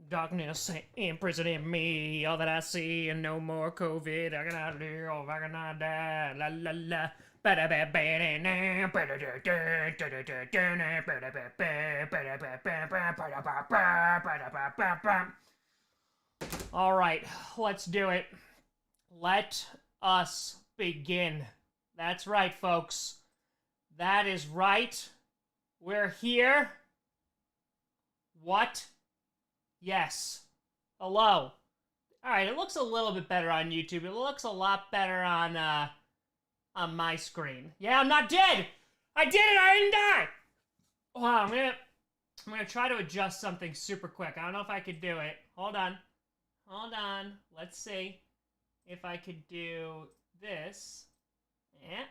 Darkness imprisoning me, all that I see, and no more COVID. I cannot live, I cannot die. La la la. All right, let's do it. Let us begin. That's right, folks. That is right. We're here. What? Yes. Hello. Alright, it looks a little bit better on YouTube. It looks a lot better on my screen. Yeah, I'm not dead! I did it! I didn't die! Hold on, I'm gonna try to adjust something super quick. I don't know if I could do it. Hold on. Hold on. Let's see if I could do this. Yeah.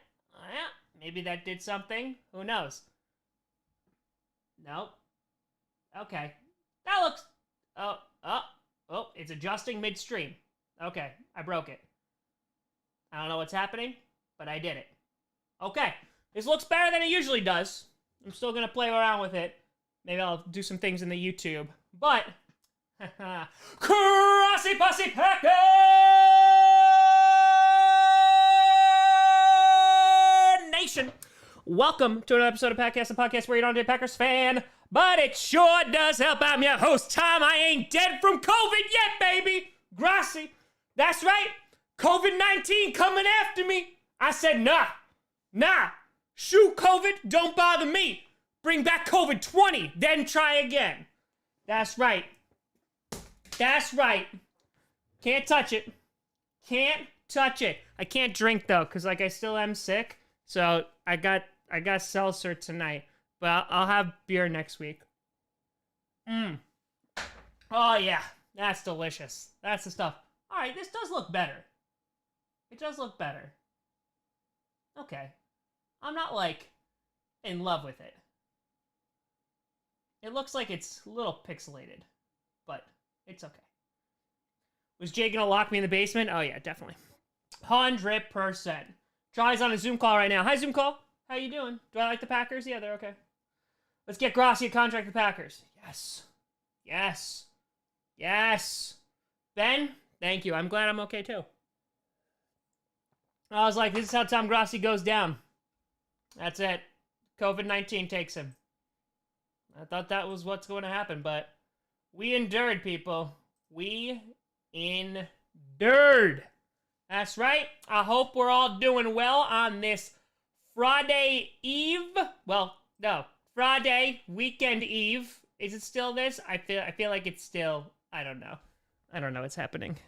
Maybe that did something. Who knows? Nope. Okay. That looks... Oh, it's adjusting midstream. Okay, I broke it. I don't know what's happening, but I did it. Okay, this looks better than it usually does. I'm still gonna play around with it. Maybe I'll do some things in the YouTube. But, Grossi Pussy Packard Nation! Welcome to another episode of Packast, the podcast where you don't get Packers fan, but it sure does help. I'm your host, Tom. I ain't dead from COVID yet, baby. Grossi. That's right. COVID-19 coming after me. I said, nah. Shoot COVID, don't bother me. Bring back COVID-20, then try again. That's right. That's right. Can't touch it. Can't touch it. I can't drink, though, because, like, I still am sick. So I got seltzer tonight. But I'll have beer next week. Oh, yeah. That's delicious. That's the stuff. All right, this does look better. It does look better. Okay. I'm not, like, in love with it. It looks like it's a little pixelated. But it's okay. Was Jay gonna lock me in the basement? Oh, yeah, definitely. 100%. Charlie's on a Zoom call right now. Hi, Zoom call. How you doing? Do I like the Packers? Yeah, they're okay. Let's get Grossi a contract with the Packers. Yes. Yes. Yes. Ben, thank you. I'm glad I'm okay, too. I was like, this is how Tom Grossi goes down. That's it. COVID-19 takes him. I thought that was what's going to happen, but we endured, people. We endured. That's right. I hope we're all doing well on this Friday Eve. Well, no. Friday, weekend eve. Is it still this? I feel like it's still, I don't know. I don't know what's happening.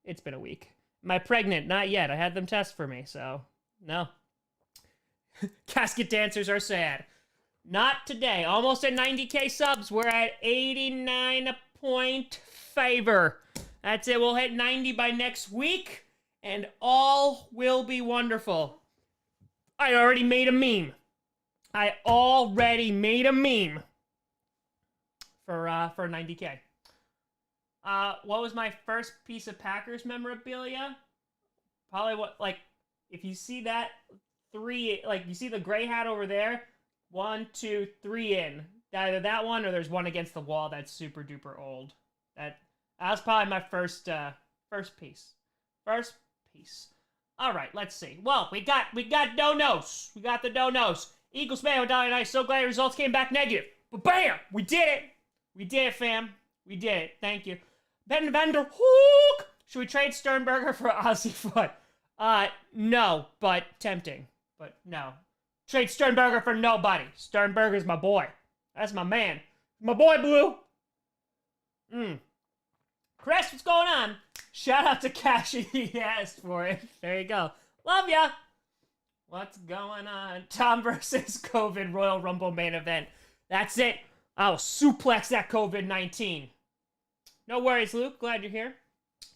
It's been a week. Am I pregnant? Not yet. I had them test for me, so no. Casket dancers are sad. Not today. Almost at 90K subs. We're at 89.5. That's it. We'll hit 90 by next week, and all will be wonderful. I already made a meme. For 90K. What was my first piece of Packers memorabilia? Probably what, like, if you see that, you see the gray hat over there? 1, 2, 3 in. Either that one or there's one against the wall that's super duper old. That was probably my first piece. First piece. All right, let's see. Well, we got donos. We got the donos. Eagles fan with Dolly and I. So glad the results came back negative. But bam, we did it. We did it, fam. We did it. Thank you. Ben Vander Hook. Should we trade Sternberger for Ozzy Foot? No, but tempting. But no. Trade Sternberger for nobody. Sternberger's my boy. That's my man. My boy, Blue. Chris, what's going on? Shout out to Cashy. He asked for it. There you go. Love ya. What's going on? Tom versus COVID Royal Rumble main event. That's it. I'll suplex that COVID-19. No worries, Luke. Glad you're here.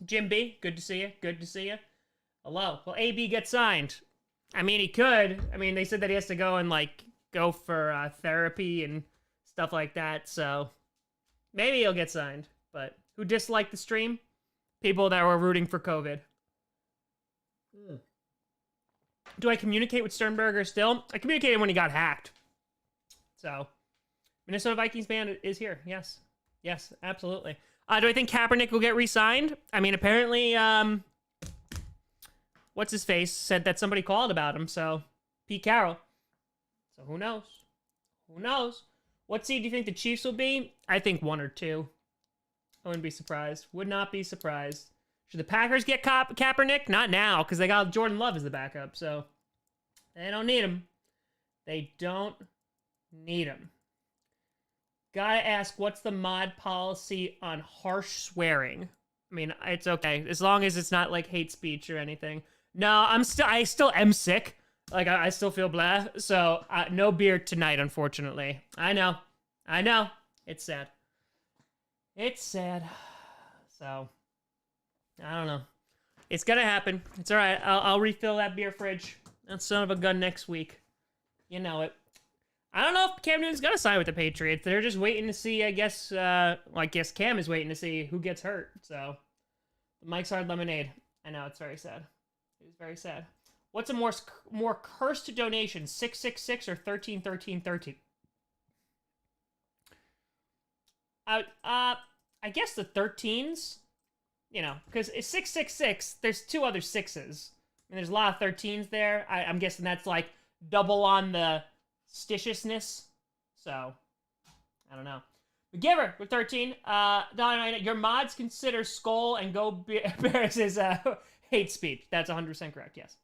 Jim B, good to see you. Good to see you. Hello. Will AB get signed? I mean, he could. I mean, they said that he has to go and, like, go for therapy and stuff like that, so maybe he'll get signed. But who disliked the stream? People that were rooting for COVID. Do I communicate with Sternberger still? I communicated when he got hacked. So, Minnesota Vikings band is here, yes. Yes, absolutely. Do I think Kaepernick will get re-signed? I mean, apparently, what's his face said that somebody called about him. So Pete Carroll. So who knows? Who knows? What seed do you think the Chiefs will be? I think 1 or 2. I wouldn't be surprised. Would not be surprised. Should the Packers get Kaepernick? Not now, because they got Jordan Love as the backup. So they don't need him. They don't need him. Gotta ask, what's the mod policy on harsh swearing? I mean, it's okay as long as it's not like hate speech or anything. No, I still am sick. Like I still feel blah. So no beer tonight, unfortunately. I know. It's sad. It's sad. So I don't know. It's gonna happen. It's all right. I'll refill that beer fridge. That son of a gun next week. You know it. I don't know if Cam Newton's gonna sign with the Patriots. They're just waiting to see, I guess. I guess Cam is waiting to see who gets hurt. So, Mike's Hard Lemonade. I know, it's very sad. It is very sad. What's a more cursed donation, 666 or 131313? I guess the 13s. You know, because it's 666. There's 2 other 6s. I mean, there's a lot of 13s there. I'm guessing that's like double on the stitiousness. So, I don't know. The Giver with 13. Your mods consider Skull and Go Bears as hate speech. That's 100% correct, yes.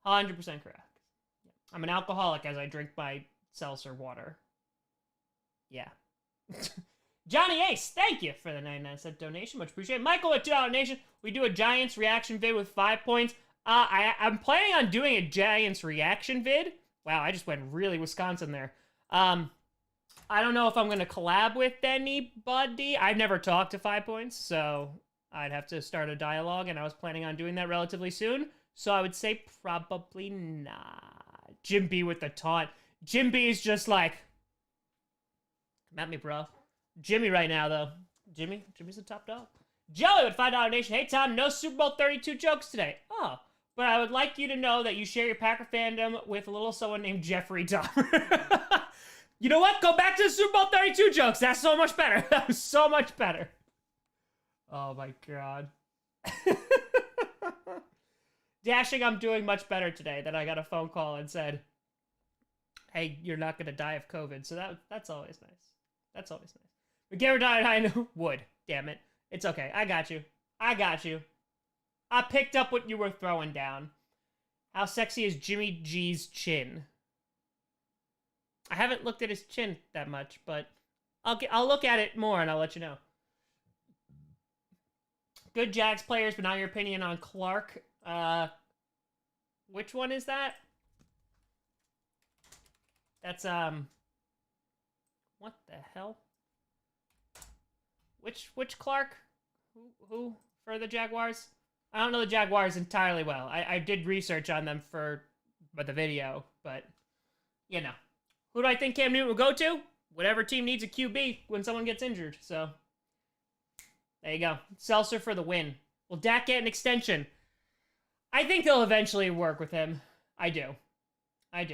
100% correct. I'm an alcoholic as I drink my seltzer water. Yeah. Johnny Ace, thank you for the 99-cent donation. Much appreciated. Michael at $2 donation. We do a Giants reaction vid with 5 points. I'm planning on doing a Giants reaction vid. Wow, I just went really Wisconsin there. I don't know if I'm going to collab with anybody. I've never talked to 5 points, so I'd have to start a dialogue, and I was planning on doing that relatively soon. So I would say probably not. Jim B with the taunt. Jim B is just like, come at me, bro. Jimmy right now, though. Jimmy's the top dog. Joey with $5 donation. Hey, Tom, no Super Bowl 32 jokes today. Oh, but I would like you to know that you share your Packer fandom with a little someone named Jeffrey Dahmer. You know what? Go back to the Super Bowl 32 jokes. That's so much better. That was so much better. Oh, my God. Dashing, I'm doing much better today. Then I got a phone call and said, hey, you're not going to die of COVID. So that's always nice. That's always nice. But Gary died, I know. Would. Damn it. It's okay. I got you. I picked up what you were throwing down. How sexy is Jimmy G's chin? I haven't looked at his chin that much, but I'll look at it more and I'll let you know. Good Jags players, but not your opinion on Clark. Which one is that? That's, what the hell? Which Clark? Who for the Jaguars? I don't know the Jaguars entirely well. I did research on them for the video, but, you know. Who do I think Cam Newton will go to? Whatever team needs a QB when someone gets injured, so. There you go. Seltzer for the win. Will Dak get an extension? I think they'll eventually work with him. I do. How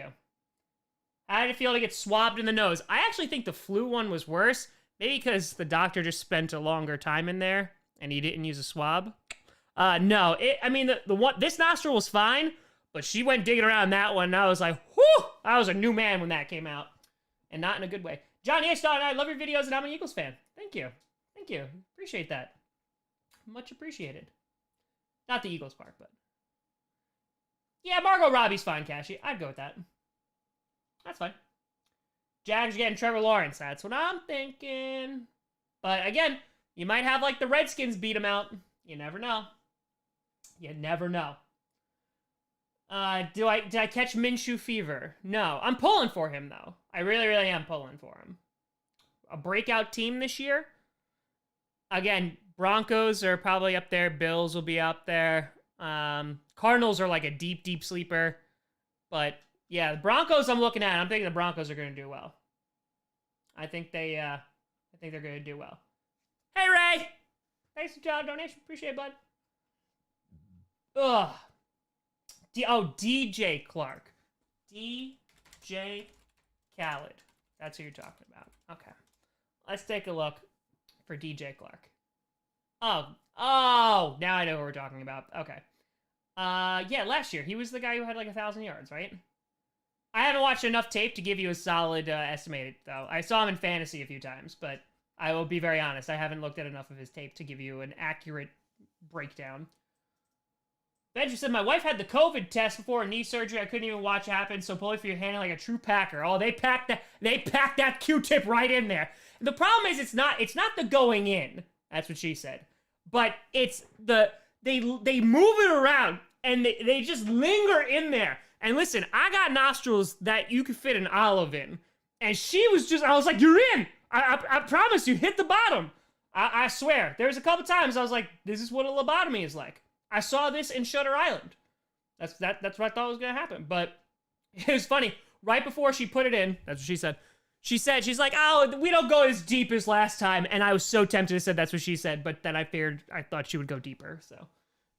did it feel to get swabbed in the nose? I actually think the flu one was worse. Maybe because the doctor just spent a longer time in there and he didn't use a swab. No, this nostril was fine, but she went digging around that one and I was like, whew! I was a new man when that came out. And not in a good way. Johnny H. I love your videos and I'm an Eagles fan. Thank you. Appreciate that. Much appreciated. Not the Eagles part, but. Yeah, Margot Robbie's fine, Cashy. I'd go with that. That's fine. Jags getting Trevor Lawrence. That's what I'm thinking. But again, you might have like the Redskins beat him out. You never know. Did I catch Minshew fever? No. I'm pulling for him, though. I really, really am pulling for him. A breakout team this year? Again, Broncos are probably up there. Bills will be up there. Cardinals are like a deep, deep sleeper. But, yeah, the Broncos I'm looking at, I'm thinking the Broncos are going to do well. I think they're going to do well. Hey, Ray! Thanks for the donation. Appreciate it, bud. Ugh. DJ Clark. DJ Khaled. That's who you're talking about. Okay. Let's take a look. for DJ Clark. Oh, now I know what we're talking about. Okay. Yeah, last year. He was the guy who had like 1,000 yards, right? I haven't watched enough tape to give you a solid estimate, though. I saw him in fantasy a few times, but I will be very honest. I haven't looked at enough of his tape to give you an accurate breakdown. Benji said, my wife had the COVID test before knee surgery. I couldn't even watch it happen, so pull it for your hand like a true Packer. Oh, they packed that Q-tip right in there. The problem is it's not the going in. That's what she said. But it's they move it around and they just linger in there. And listen, I got nostrils that you could fit an olive in. And I was like, you're in. I promise you, hit the bottom. I swear. There's a couple times I was like, this is what a lobotomy is like. I saw this in Shutter Island. That's what I thought was gonna happen. But it was funny. Right before she put it in, that's what she said. She's like, oh, we don't go as deep as last time. And I was so tempted to say that's what she said, but then I thought she would go deeper. So,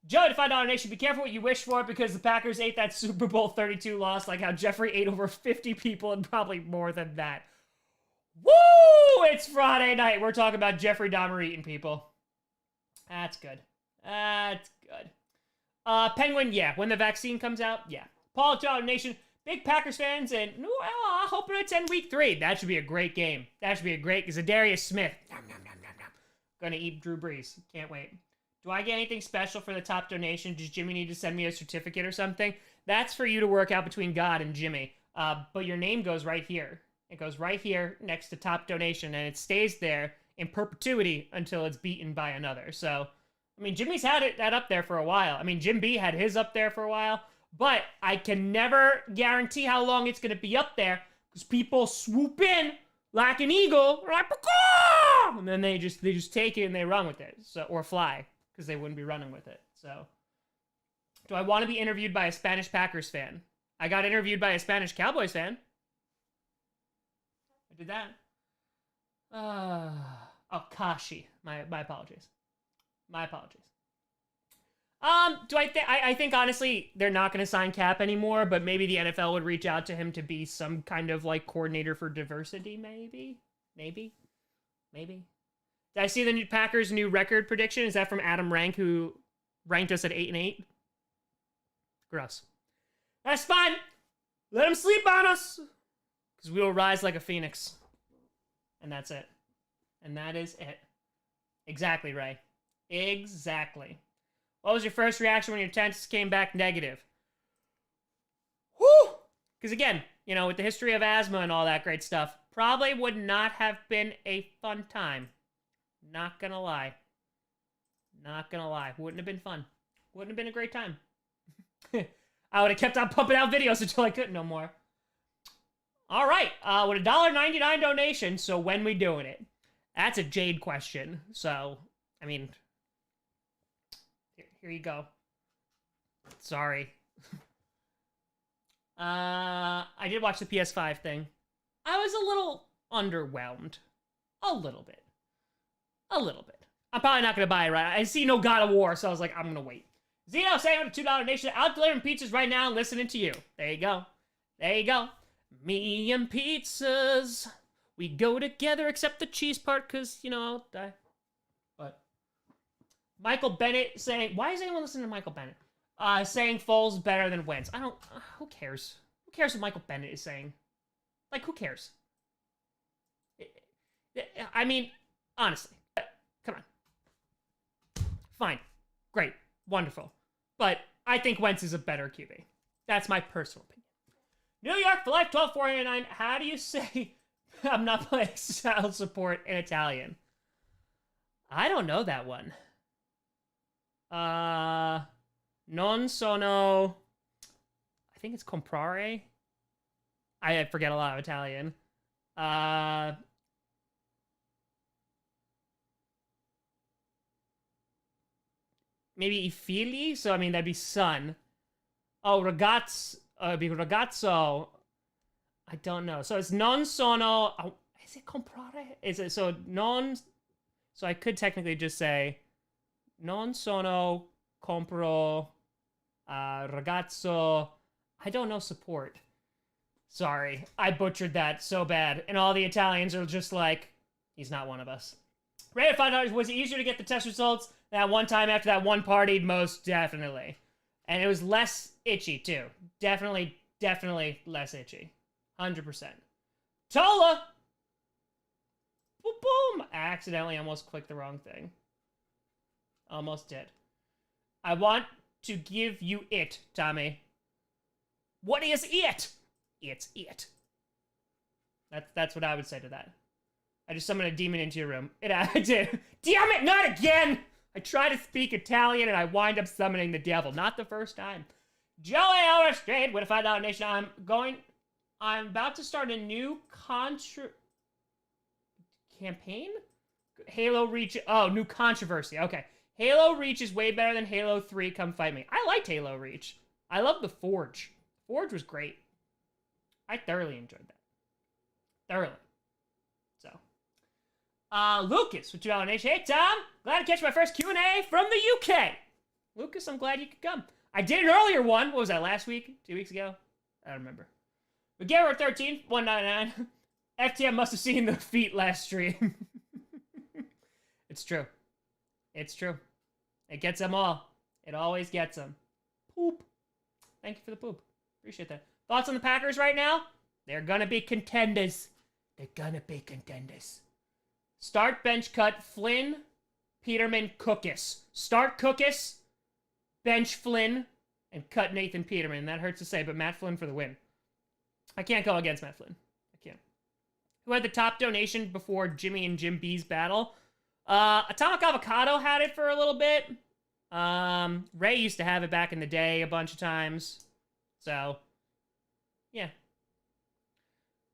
Joe, to $5 donation, be careful what you wish for because the Packers ate that Super Bowl 32 loss like how Jeffrey ate over 50 people and probably more than that. Woo! It's Friday night. We're talking about Jeffrey Dahmer eating people. That's good. That's good. Penguin, yeah. When the vaccine comes out, yeah. Paul, John Nation, big Packers fans, and hoping to attend week 3. That should be a great game. That should be a great, because Zadarius Smith, gonna eat Drew Brees. Can't wait. Do I get anything special for the top donation? Does Jimmy need to send me a certificate or something? That's for you to work out between God and Jimmy. But your name goes right here. It goes right here next to top donation, and it stays there in perpetuity until it's beaten by another. So, I mean, Jimmy's had that up there for a while. I mean, Jim B had his up there for a while. But I can never guarantee how long it's going to be up there because people swoop in like an eagle, like, and then they just take it and they run with it, or fly because they wouldn't be running with it. So, do I want to be interviewed by a Spanish Packers fan? I got interviewed by a Spanish Cowboys fan. I did that. Kashi. My apologies. My apologies. I think honestly they're not going to sign Cap anymore, but maybe the NFL would reach out to him to be some kind of like coordinator for diversity. Maybe. Did I see the new Packers' new record prediction? Is that from Adam Rank, who ranked us at 8-8? Gross. That's fine. Let him sleep on us, because we will rise like a phoenix. And that's it. And that is it. Exactly, Ray. Exactly. What was your first reaction when your tests came back negative? Whew! Because again, with the history of asthma and all that great stuff, probably would not have been a fun time. Not gonna lie. Wouldn't have been fun. Wouldn't have been a great time. I would have kept on pumping out videos until I couldn't no more. All right, with a $1.99 donation, so when we doing it? That's a Jade question. So, I mean, here you go. Sorry. I did watch the PS5 thing. I was a little underwhelmed. A little bit. I'm probably not going to buy it right. I see no God of War, so I was like, I'm going to wait. Zeno saying on the $2 donation, out delivering pizzas right now and listening to you. There you go. Me and pizzas. We go together except the cheese part, because, I'll die. But Michael Bennett saying, why is anyone listening to Michael Bennett? Saying Foles better than Wentz. Who cares? Who cares what Michael Bennett is saying? Like, who cares? I mean, honestly, come on. Fine. Great. Wonderful. But I think Wentz is a better QB. That's my personal opinion. New York for life, 12,489. How do you say I'm not playing child support in Italian? I don't know that one. Non sono. I think it's comprare. I forget a lot of Italian. Maybe I figli? So, I mean, that'd be son. Oh, ragazzo. It'd be ragazzo. I don't know. So it's non sono. Oh, is it comprare? Is it so non? So I could technically just say non sono compro ragazzo. I don't know support. Sorry, I butchered that so bad, and all the Italians are just like, he's not one of us. Great fun. Was it easier to get the test results that one time after that one party? Most definitely. And it was less itchy, too. Definitely less itchy. 100%. Tola! Boom, boom! I accidentally almost clicked the wrong thing. Almost did. I want to give you it, Tommy. What is it? It's it. That's what I would say to that. I just summoned a demon into your room. I did. Damn it, not again! I try to speak Italian and I wind up summoning the devil. Not the first time. Joey Overstrayed with a $5 donation. I'm about to start a new campaign? Halo Reach. Oh, new controversy. Okay. Halo Reach is way better than Halo 3. Come fight me. I liked Halo Reach. I love the Forge. Forge was great. I thoroughly enjoyed that. Thoroughly. So. Lucas with $2 donation. Hey, Tom. Glad to catch my first Q&A from the UK. Lucas, I'm glad you could come. I did an earlier one. What was that, last week? 2 weeks ago? I don't remember. But Garrett 13, 199. FTM must have seen the feet last stream. It's true. It's true. It gets them all. It always gets them. Poop. Thank you for the poop. Appreciate that. Thoughts on the Packers right now? They're gonna be contenders. They're gonna be contenders. Start, bench, cut, Flynn, Peterman, Cookus. Start Cookus, bench Flynn, and cut Nathan Peterman. That hurts to say, but Matt Flynn for the win. I can't go against Matt Flynn. I can't. Who had the top donation before Jimmy and Jim B's battle? Atomic Avocado had it for a little bit. Ray used to have it back in the day a bunch of times. So, yeah.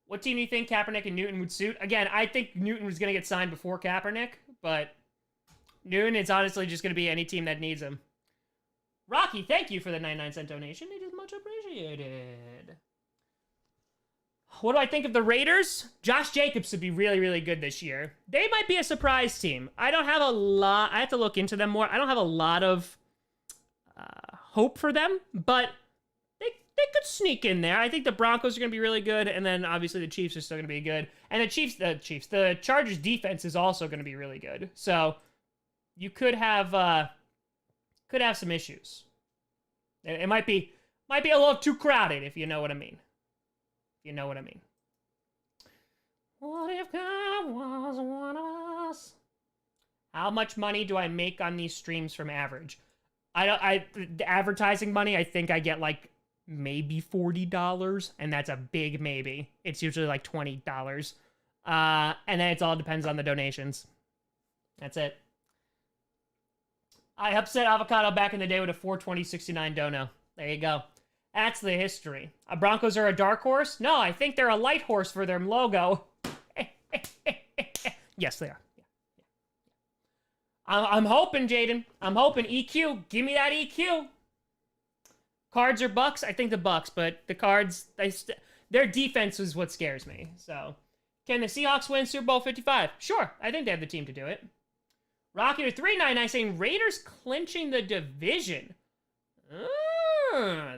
What team do you think Kaepernick and Newton would suit? Again, I think Newton was going to get signed before Kaepernick, but Newton is honestly just going to be any team that needs him. Rocky, thank you for the 99-cent donation. It is much appreciated. What do I think of the Raiders? Josh Jacobs would be really, really good this year. They might be a surprise team. I don't have a lot. I have to look into them more. I don't have a lot of hope for them, but they could sneak in there. I think the Broncos are going to be really good, and then obviously the Chiefs are still going to be good. And the Chargers defense is also going to be really good. So you could have some issues. It might be a little too crowded, if you know what I mean. You know what I mean. What if God was one of us? How much money do I make on these streams from average? The advertising money, I think I get like maybe $40, and that's a big maybe. It's usually like $20. And then it all depends on the donations. That's it. I upset Avocado back in the day with a 420.69 dono. There you go. That's the history. Broncos are a dark horse? No, I think they're a light horse for their logo. Yes, they are. Yeah. I'm hoping, Jaden. I'm hoping EQ. Give me that EQ. Cards or Bucks? I think the Bucks, but the Cards, their defense is what scares me. So, can the Seahawks win Super Bowl 55? Sure, I think they have the team to do it. Rocky to 399 saying Raiders clinching the division.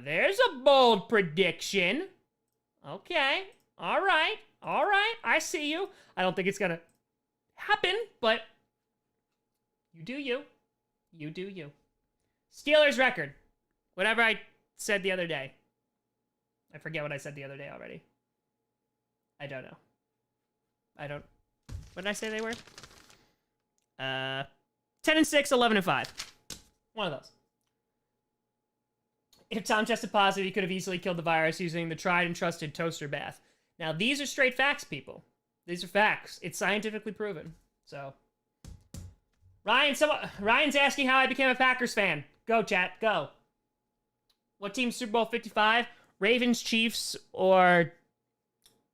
There's a bold prediction. Okay. All right. I see you. I don't think it's going to happen, but you do you. You do you. Steelers record. Whatever I said the other day. I forget what I said the other day already. I don't know. What did I say they were? 10-6, 11-5. One of those. If Tom tested positive, he could have easily killed the virus using the tried and trusted toaster bath. Now, these are straight facts, people. These are facts. It's scientifically proven. So, Ryan's asking how I became a Packers fan. Go, chat. Go. What team Super Bowl 55? Ravens, Chiefs, or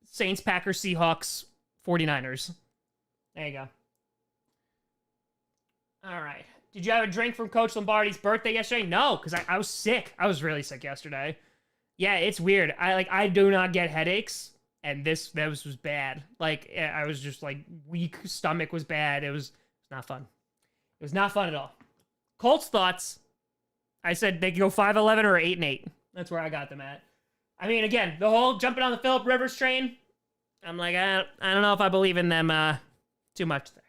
Saints, Packers, Seahawks, 49ers. There you go. All right. Did you have a drink from Coach Lombardi's birthday yesterday? No, because I was sick. I was really sick yesterday. Yeah, it's weird. I do not get headaches, and this was bad. Like, I was just like weak. Stomach was bad. It was not fun. It was not fun at all. Colts thoughts. I said they could go 5-11 or 8-8. That's where I got them at. I mean, again, the whole jumping on the Phillip Rivers train. I'm like, I don't know if I believe in them too much there.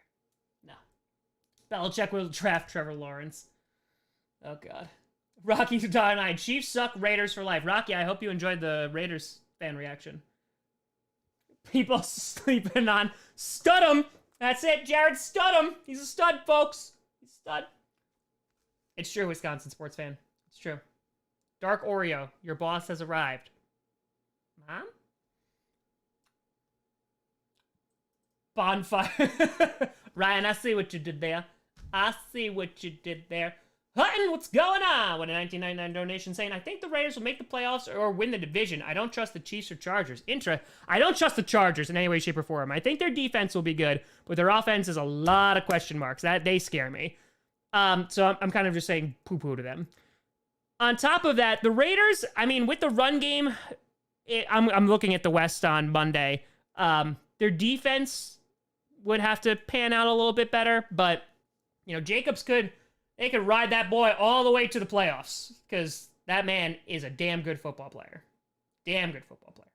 Belichick will draft Trevor Lawrence. Oh, God. Rocky2.9. Chiefs suck, Raiders for life. Rocky, I hope you enjoyed the Raiders fan reaction. People sleeping on Studham. That's it, Jared Studham. He's a stud, folks. He's a stud. It's true, Wisconsin sports fan. It's true. Dark Oreo, your boss has arrived. Mom? Bonfire. Ryan, I see what you did there. I see what you did there. Hutton, what's going on? With a 1999 donation saying, I think the Raiders will make the playoffs or win the division. I don't trust the Chiefs or Chargers. I don't trust the Chargers in any way, shape, or form. I think their defense will be good, but their offense is a lot of question marks. They scare me. So I'm kind of just saying poo-poo to them. On top of that, the Raiders, I mean, with the run game, I'm looking at the West on Monday. Their defense would have to pan out a little bit better, but, you know, they could ride that boy all the way to the playoffs, because that man is a damn good football player. Damn good football player.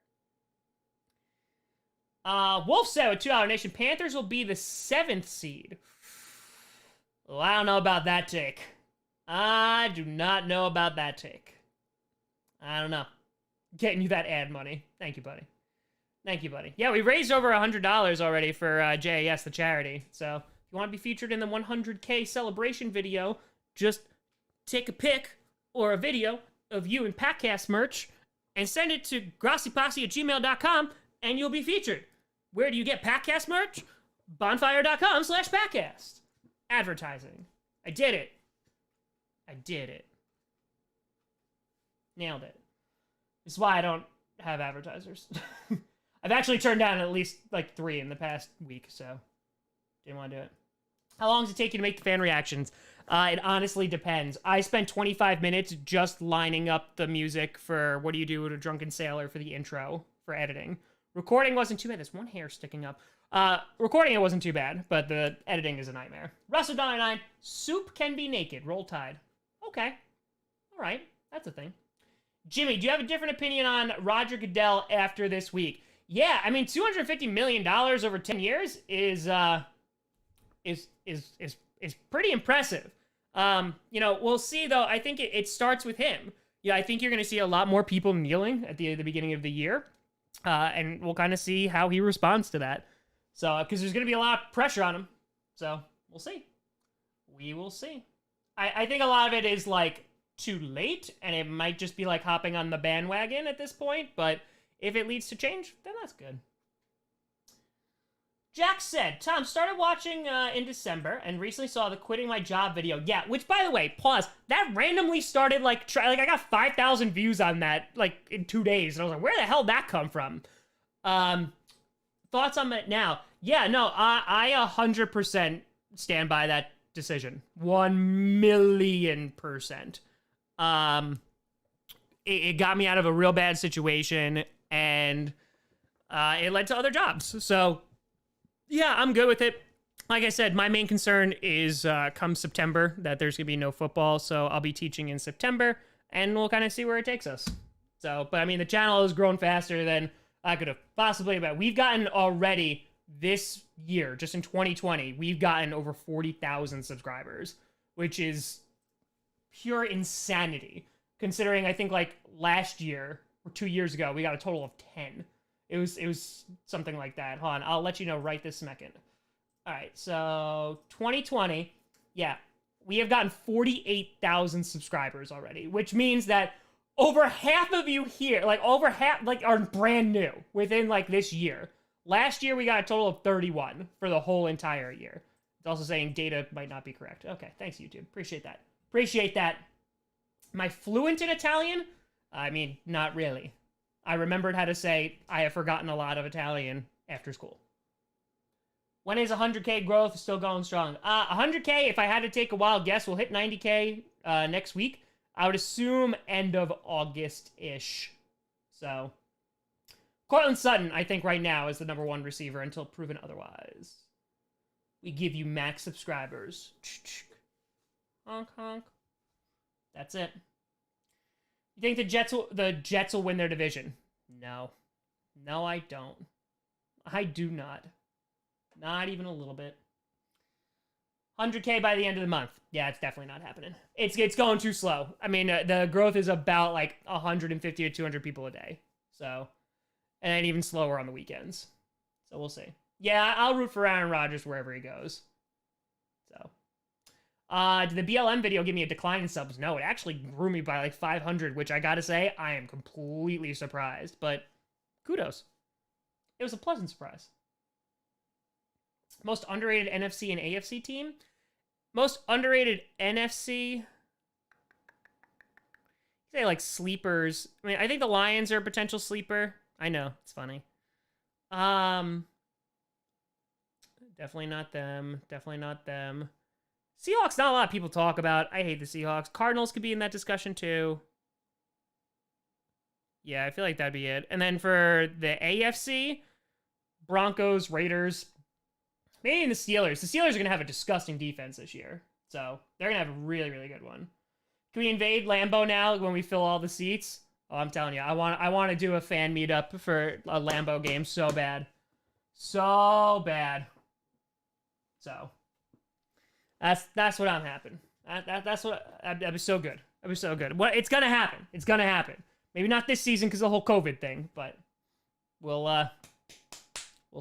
Wolf said with $2 Nation, Panthers will be the 7th seed. Well, I don't know about that take. I do not know about that take. I don't know. Getting you that ad money. Thank you, buddy. Thank you, buddy. Yeah, we raised over $100 already for JAS, the charity. So if you want to be featured in the 100K celebration video, just take a pic or a video of you in Packast merch and send it to grossiposse@gmail.com and you'll be featured. Where do you get Packast merch? Bonfire.com/Packast. Advertising. I did it. I did it. Nailed it. This is why I don't have advertisers. I've actually turned down at least like 3 in the past week, so didn't want to do it. How long does it take you to make the fan reactions? It honestly depends. I spent 25 minutes just lining up the music for What Do You Do with a Drunken Sailor for the intro for editing. Recording wasn't too bad. There's one hair sticking up. Recording it wasn't too bad, but the editing is a nightmare. Russell99, soup can be naked. Roll Tide. Okay. All right. That's a thing. Jimmy, do you have a different opinion on Roger Goodell after this week? Yeah, I mean, $250 million over 10 years is pretty impressive. You know, we'll see, though. I think it starts with him. Yeah, I think you're going to see a lot more people kneeling at the beginning of the year. And we'll kind of see how he responds to that. So, because there's going to be a lot of pressure on him. So, we'll see. We will see. I think a lot of it is, like, too late, and it might just be, like, hopping on the bandwagon at this point, but if it leads to change, then that's good. Jack said, Tom, started watching in December, and recently saw the quitting my job video. Yeah, which, by the way, pause, that randomly started, like, I got 5,000 views on that, like, in 2 days, and I was like, where the hell did that come from? Thoughts on it now? Yeah, no, I 100% stand by that decision. 1,000,000%. It got me out of a real bad situation, and it led to other jobs. So, yeah, I'm good with it. Like I said, my main concern is come September that there's going to be no football, so I'll be teaching in September, and we'll kind of see where it takes us. So, but I mean, the channel has grown faster than I could have possibly imagined. We've gotten already this year, just in 2020, we've gotten over 40,000 subscribers, which is pure insanity. Considering, I think, like, last year, or 2 years ago, we got a total of 10. It was something like that. Hold on, I'll let you know right this second. All right, so 2020, yeah, we have gotten 48,000 subscribers already, which means that over half of you here, like, over half, like, are brand new within, like, this year. Last year, we got a total of 31 for the whole entire year. It's also saying data might not be correct. Okay, thanks, YouTube. Appreciate that. Appreciate that. Am I fluent in Italian? I mean, not really. I remembered how to say, I have forgotten a lot of Italian after school. When is 100K growth still going strong? 100K, if I had to take a wild guess, we'll hit 90K next week. I would assume end of August-ish. So, Cortland Sutton, I think right now, is the #1 receiver until proven otherwise. We give you max subscribers. Honk, honk. That's it. You think the Jets will win their division? No. No, I don't. I do not. Not even a little bit. 100K by the end of the month. Yeah, it's definitely not happening. It's going too slow. I mean, the growth is about like 150 to 200 people a day. So, and then even slower on the weekends. So we'll see. Yeah, I'll root for Aaron Rodgers wherever he goes. So, did the BLM video give me a decline in subs? No, it actually grew me by like 500, which I gotta say, I am completely surprised. But kudos. It was a pleasant surprise. Most underrated NFC and AFC team? Most underrated NFC? Say like sleepers. I mean, I think the Lions are a potential sleeper. I know, it's funny. Definitely not them. Definitely not them. Seahawks, not a lot of people talk about. I hate the Seahawks. Cardinals could be in that discussion too. Yeah, I feel like that'd be it. And then for the AFC, Broncos, Raiders, maybe the Steelers. The Steelers are going to have a disgusting defense this year. So they're going to have a really, really good one. Can we invade Lambeau now when we fill all the seats? Oh, I'm telling you, I want to do a fan meetup for a Lambeau game so bad. So bad. So that's what I'm happy. That's what I'd be so good. I'd be so good. Well, it's gonna happen. It's gonna happen. Maybe not this season because of the whole COVID thing, but we'll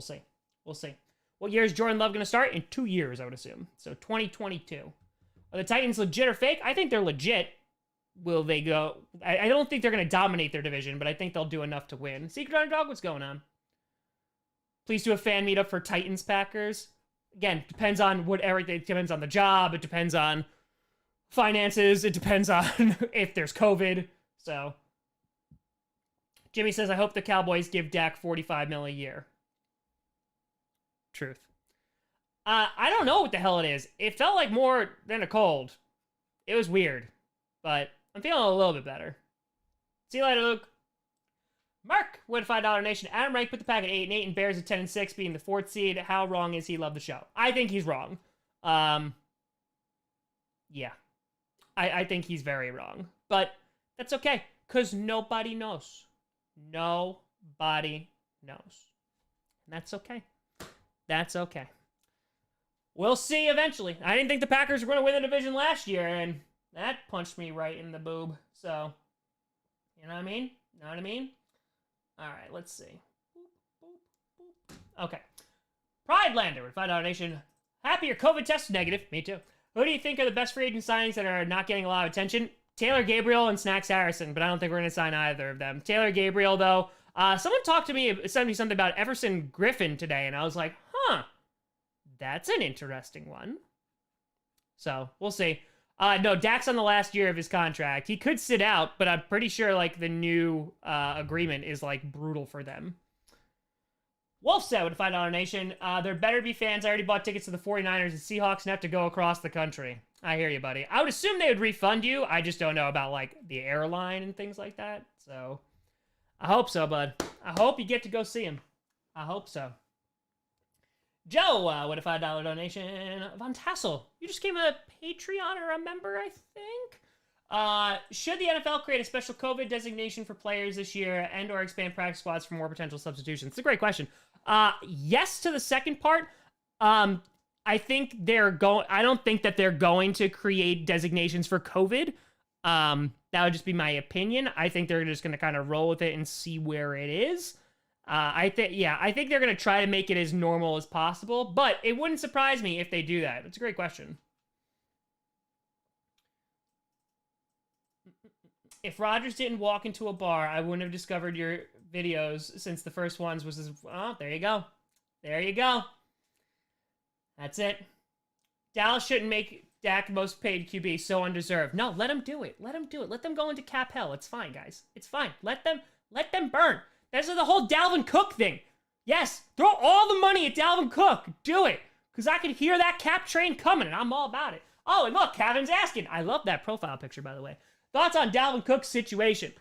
see. We'll see. What year is Jordan Love gonna start? In 2 years, I would assume. So 2022. Are the Titans legit or fake? I think they're legit. Will they go? I don't think they're gonna dominate their division, but I think they'll do enough to win. Secret Underdog, what's going on? Please do a fan meetup for Titans Packers. Again, depends on what everything. It depends on the job. It depends on finances. It depends on if there's COVID. So, Jimmy says, I hope the Cowboys give Dak $45 million a year. Truth. I don't know what the hell it is. It felt like more than a cold. It was weird, but I'm feeling a little bit better. See you later, Luke. Mark with $5 donation. Adam Rank put the pack at 8-8 and Bears at 10-6, being the 4th seed. How wrong is he? Love the show. I think he's wrong. Yeah. I think he's very wrong. But that's okay, because nobody knows. Nobody knows. And that's okay. That's okay. We'll see eventually. I didn't think the Packers were going to win the division last year, and that punched me right in the boob. So, you know what I mean? Know what I mean? All right, let's see. Okay. Pridelander with $5 donation. Happy your COVID test negative. Me too. Who do you think are the best free agent signings that are not getting a lot of attention? Taylor Gabriel and Snacks Harrison, but I don't think we're going to sign either of them. Taylor Gabriel, though, someone talked to me, sent me something about Everson Griffin today, and I was like, huh, that's an interesting one. So, we'll see. No, Dak's on the last year of his contract. He could sit out, but I'm pretty sure, like, the new agreement is, like, brutal for them. Wolf said with a $5 donation, there better be fans. I already bought tickets to the 49ers and Seahawks and have to go across the country. I hear you, buddy. I would assume they would refund you. I just don't know about, like, the airline and things like that. So, I hope so, bud. I hope you get to go see him. I hope so. Joe with a $5 donation. Von Tassel, you just became a Patreon or a member, I think? Should the NFL create a special COVID designation for players this year and or expand practice squads for more potential substitutions? It's a great question. Yes to the second part. I think I don't think that they're going to create designations for COVID. That would just be my opinion. I think they're just going to kind of roll with it and see where it is. I think they're going to try to make it as normal as possible, but it wouldn't surprise me if they do that. It's a great question. If Rodgers didn't walk into a bar, I wouldn't have discovered your videos since the first ones was his... Oh, there you go. There you go. That's it. Dallas shouldn't make Dak most paid QB so undeserved. No, let him do it. Let him do it. Let them go into cap hell. It's fine, guys. It's fine. Let them burn. That's the whole Dalvin Cook thing. Yes, throw all the money at Dalvin Cook. Do it. Because I can hear that cap train coming, and I'm all about it. Oh, and look, Kevin's asking. I love that profile picture, by the way. Thoughts on Dalvin Cook's situation?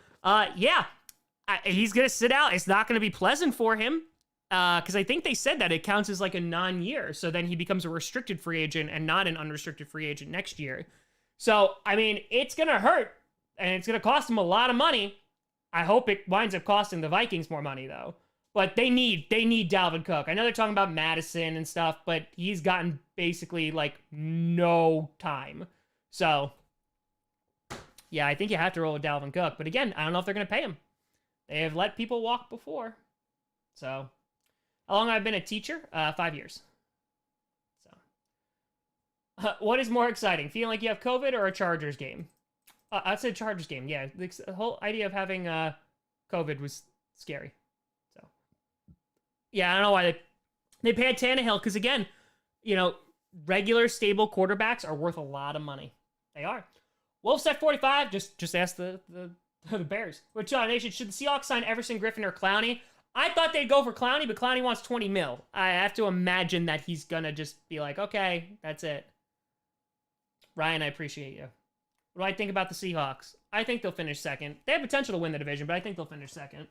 He's going to sit out. It's not going to be pleasant for him. Because I think they said that it counts as like a non-year. So then he becomes a restricted free agent and not an unrestricted free agent next year. So, I mean, it's going to hurt. And it's going to cost him a lot of money. I hope it winds up costing the Vikings more money, though. But they need Dalvin Cook. I know they're talking about Madison and stuff, but he's gotten basically like no time. So yeah, I think you have to roll with Dalvin Cook. But again, I don't know if they're going to pay him. They have let people walk before. So how long have I been a teacher? 5 years. So what is more exciting? Feeling like you have COVID or a Chargers game? I'd say Chargers game. Yeah, the whole idea of having COVID was scary. So yeah, I don't know why they paid Tannehill, because again, you know, regular stable quarterbacks are worth a lot of money. They are. Wolf set 45. Just ask the Bears. Which Nation, should the Seahawks sign Everson, Griffin, or Clowney? I thought they'd go for Clowney, but Clowney wants 20 mil. I have to imagine that he's gonna just be like, okay, that's it. Ryan, I appreciate you. What do I think about the Seahawks? I think they'll finish second. They have potential to win the division, but I think they'll finish second.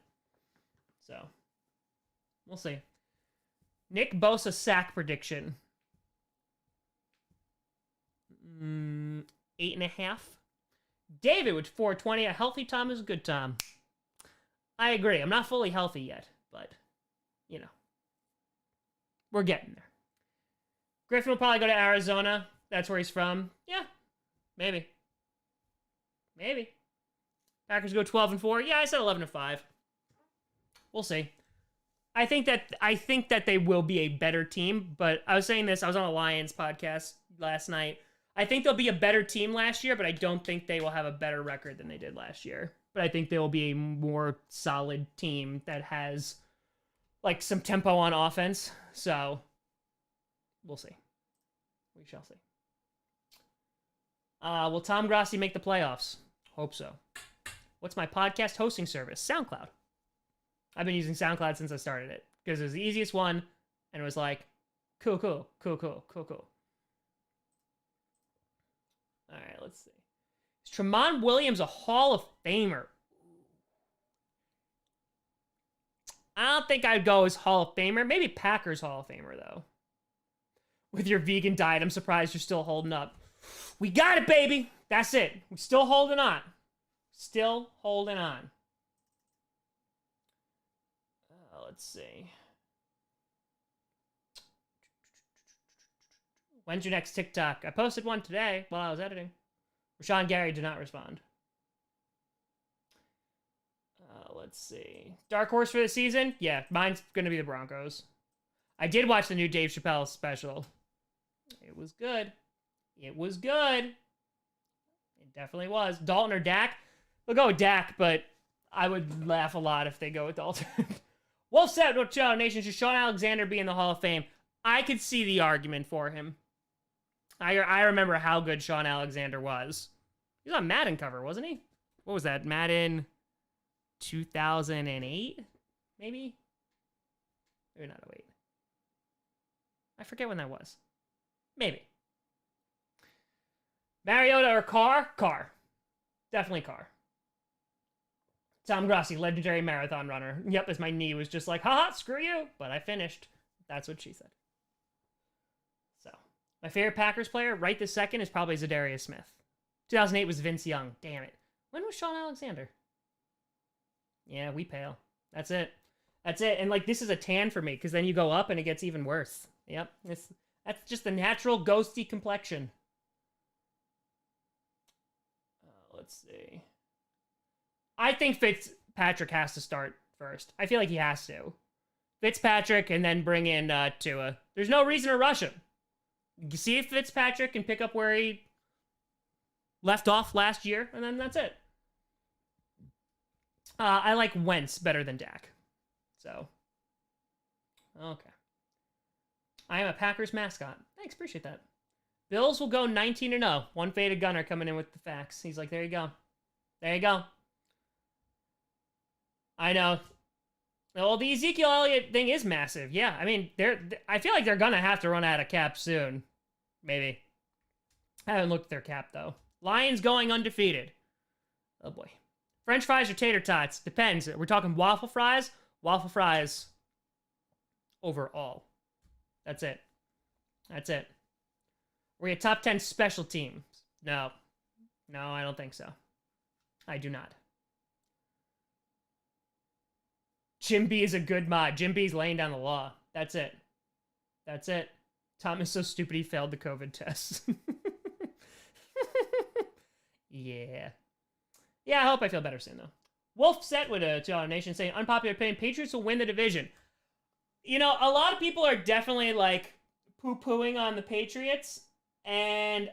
So, we'll see. Nick Bosa sack prediction. 8.5. David with 420. A healthy Tom is a good Tom. I agree. I'm not fully healthy yet, but, you know, we're getting there. Griffin will probably go to Arizona. That's where he's from. Yeah, maybe. Maybe. Packers go 12-4. Yeah, I said 11-5. We'll see. I think that they will be a better team, but I was saying this, I was on a Lions podcast last night. I think they'll be a better team last year, but I don't think they will have a better record than they did last year. But I think they will be a more solid team that has like some tempo on offense. So we'll see. We shall see. Will Tom Grossi make the playoffs? Hope so. What's my podcast hosting service? SoundCloud. I've been using SoundCloud since I started it because it was the easiest one, and it was like, cool. All right, let's see. Is Tramon Williams a Hall of Famer? I don't think I'd go as Hall of Famer. Maybe Packers Hall of Famer, though. With your vegan diet, I'm surprised you're still holding up. We got it, baby. That's it. We're still holding on. Still holding on. Let's see. When's your next TikTok? I posted one today while I was editing. Rashawn Gary did not respond. Let's see. Dark horse for the season? Yeah, mine's going to be the Broncos. I did watch the new Dave Chappelle special. It was good. It was good. It definitely was. Dalton or Dak? We'll go with Dak, but I would laugh a lot if they go with Dalton. Wolf said, Nation, should Sean Alexander be in the Hall of Fame? I could see the argument for him. I remember how good Sean Alexander was. He was on Madden cover, wasn't he? What was that? Madden 2008? Maybe? Maybe not 08. I forget when that was. Maybe. Mariota or Carr? Carr. Definitely Carr. Tom Grossi, legendary marathon runner. Yep, as my knee was just like, haha, screw you. But I finished. That's what she said. So, my favorite Packers player right this second is probably Zadarius Smith. 2008 was Vince Young. Damn it. When was Sean Alexander? Yeah, we pale. That's it. That's it. And like, this is a tan for me, because then you go up and it gets even worse. Yep. That's just the natural ghosty complexion. Let's see. I think Fitzpatrick has to start first. I feel like he has to. Fitzpatrick and then bring in Tua. There's no reason to rush him. You see if Fitzpatrick can pick up where he left off last year, and then that's it. I like Wentz better than Dak. So, okay. I am a Packers mascot. Thanks, appreciate that. Bills will go 19-0. One faded gunner coming in with the facts. He's like, there you go. There you go. I know. Well, the Ezekiel Elliott thing is massive. Yeah, I mean, I feel like they're going to have to run out of cap soon. Maybe. I haven't looked at their cap, though. Lions going undefeated. Oh, boy. French fries or tater tots? Depends. We're talking waffle fries? Waffle fries overall. That's it. That's it. We're a top 10 special teams. No. No, I don't think so. I do not. Jim B is a good mod. Jim B's laying down the law. That's it. That's it. Tom is so stupid he failed the COVID test. Yeah. Yeah, I hope I feel better soon, though. Wolf Set with a $2 nation saying, unpopular opinion, Patriots will win the division. You know, a lot of people are definitely, like, poo-pooing on the Patriots. And,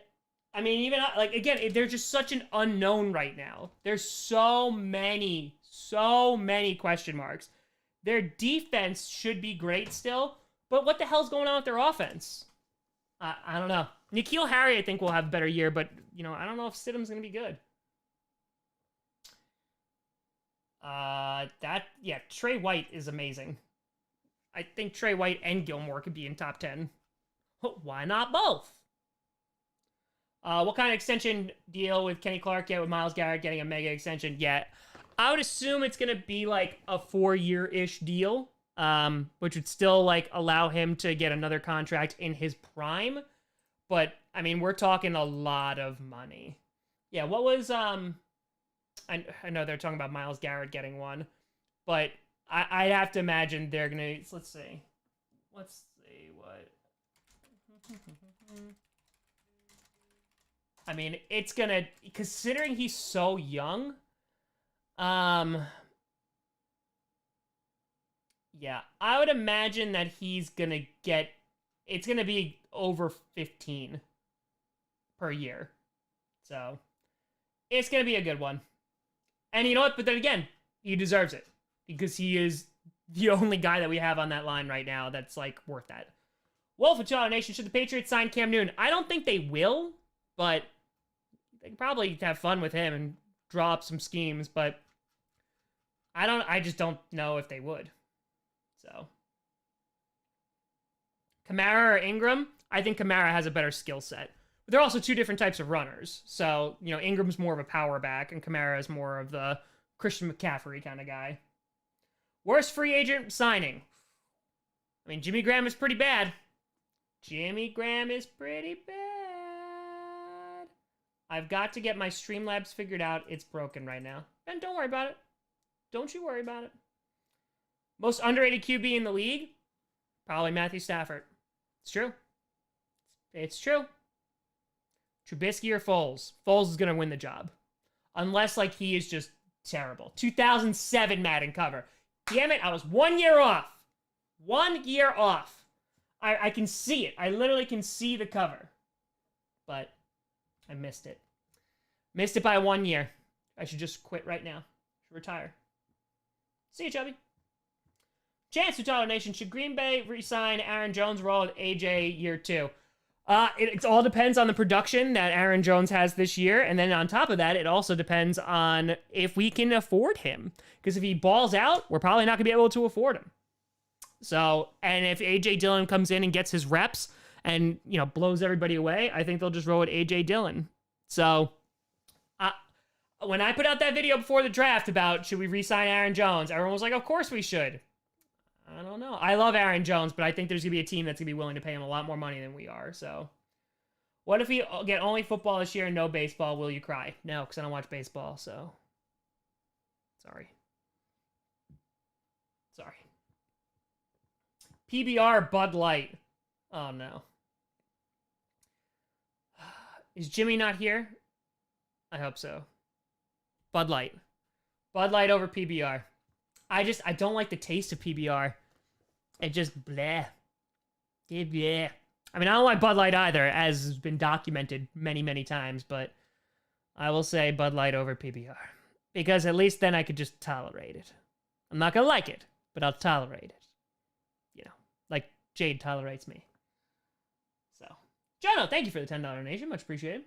I mean, even, like, again, they're just such an unknown right now. There's so many question marks. Their defense should be great still, but what the hell's going on with their offense? I don't know. N'Keal Harry, I think, will have a better year, but, you know, I don't know if Stidham's going to be good. Trey White is amazing. I think Trey White and Gilmore could be in top 10. Why not both? What kind of extension deal with Kenny Clark get with Myles Garrett getting a mega extension? Yeah, I would assume it's going to be like a 4-year-ish deal, which would still like allow him to get another contract in his prime. But, I mean, we're talking a lot of money. Yeah, what was, I know they're talking about Myles Garrett getting one, but I'd have to imagine they're going to, let's see what. I mean, it's going to, considering he's so young, yeah, I would imagine that he's going to get, it's going to be over 15 per year. So, it's going to be a good one. And you know what? But then again, he deserves it. Because he is the only guy that we have on that line right now that's, like, worth that. Wolf of Child Nation, should the Patriots sign Cam Newton? I don't think they will, but they can probably have fun with him and draw up some schemes, but I just don't know if they would. So. Kamara or Ingram? I think Kamara has a better skill set. But they're also two different types of runners. So, you know, Ingram's more of a power back, and Kamara is more of the Christian McCaffrey kind of guy. Worst free agent signing? I mean, Jimmy Graham is pretty bad. Jimmy Graham is pretty bad. I've got to get my Streamlabs figured out. It's broken right now. And don't worry about it. Don't you worry about it. Most underrated QB in the league? Probably Matthew Stafford. It's true. It's true. Trubisky or Foles? Foles is going to win the job. Unless, like, he is just terrible. 2007 Madden cover. Damn it, I was 1 year off. 1 year off. I can see it. I literally can see the cover. But I missed it. Missed it by 1 year. I should just quit right now. Should retire. See you, Chubby. Chance to Tyler Nation. Should Green Bay re-sign Aaron Jones' role at AJ year 2? It all depends on the production that Aaron Jones has this year. And then on top of that, it also depends on if we can afford him. Because if he balls out, we're probably not going to be able to afford him. So, and if A.J. Dillon comes in and gets his reps and, you know, blows everybody away, I think they'll just roll with A.J. Dillon. So, when I put out that video before the draft about should we re-sign Aaron Jones, everyone was like, of course we should. I don't know. I love Aaron Jones, but I think there's going to be a team that's going to be willing to pay him a lot more money than we are. So, what if we get only football this year and no baseball? Will you cry? No, because I don't watch baseball, so. Sorry. PBR Bud Light. Oh, no. Is Jimmy not here? I hope so. Bud Light. Bud Light over PBR. I don't like the taste of PBR. It just bleh. Bleh. I mean, I don't like Bud Light either, as has been documented many, many times, but I will say Bud Light over PBR. Because at least then I could just tolerate it. I'm not going to like it, but I'll tolerate it. You know, like Jade tolerates me. So, Jono, thank you for the $10 donation. Much appreciated.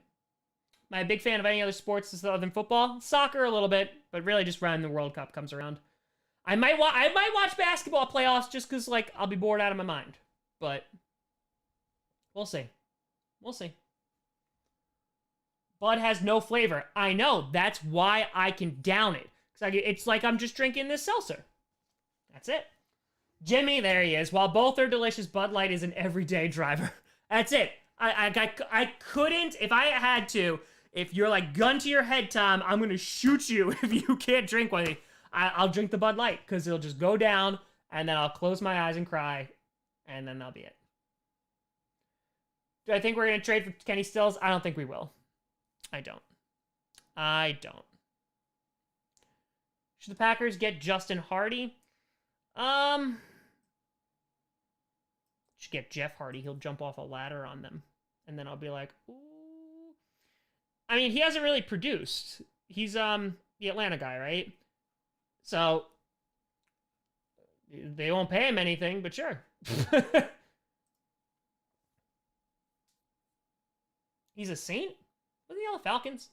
Am I a big fan of any other sports other than football? Soccer a little bit, but really just when the World Cup comes around. I might watch basketball playoffs just because, like, I'll be bored out of my mind. But we'll see. We'll see. Bud has no flavor. I know. That's why I can down it. It's like I'm just drinking this seltzer. That's it. Jimmy, there he is. While both are delicious, Bud Light is an everyday driver. That's it. I couldn't, if I had to, if you're like gun to your head, Tom, I'm going to shoot you if you can't drink one. I'll drink the Bud Light because it'll just go down, and then I'll close my eyes and cry, and then that'll be it. Do I think we're going to trade for Kenny Stills? I don't think we will. I don't. Should the Packers get Justin Hardy? Should get Jeff Hardy. He'll jump off a ladder on them. And then I'll be like, ooh. I mean, he hasn't really produced. He's the Atlanta guy, right? So they won't pay him anything, but sure. He's a Saint? Look at the Yellow Falcons.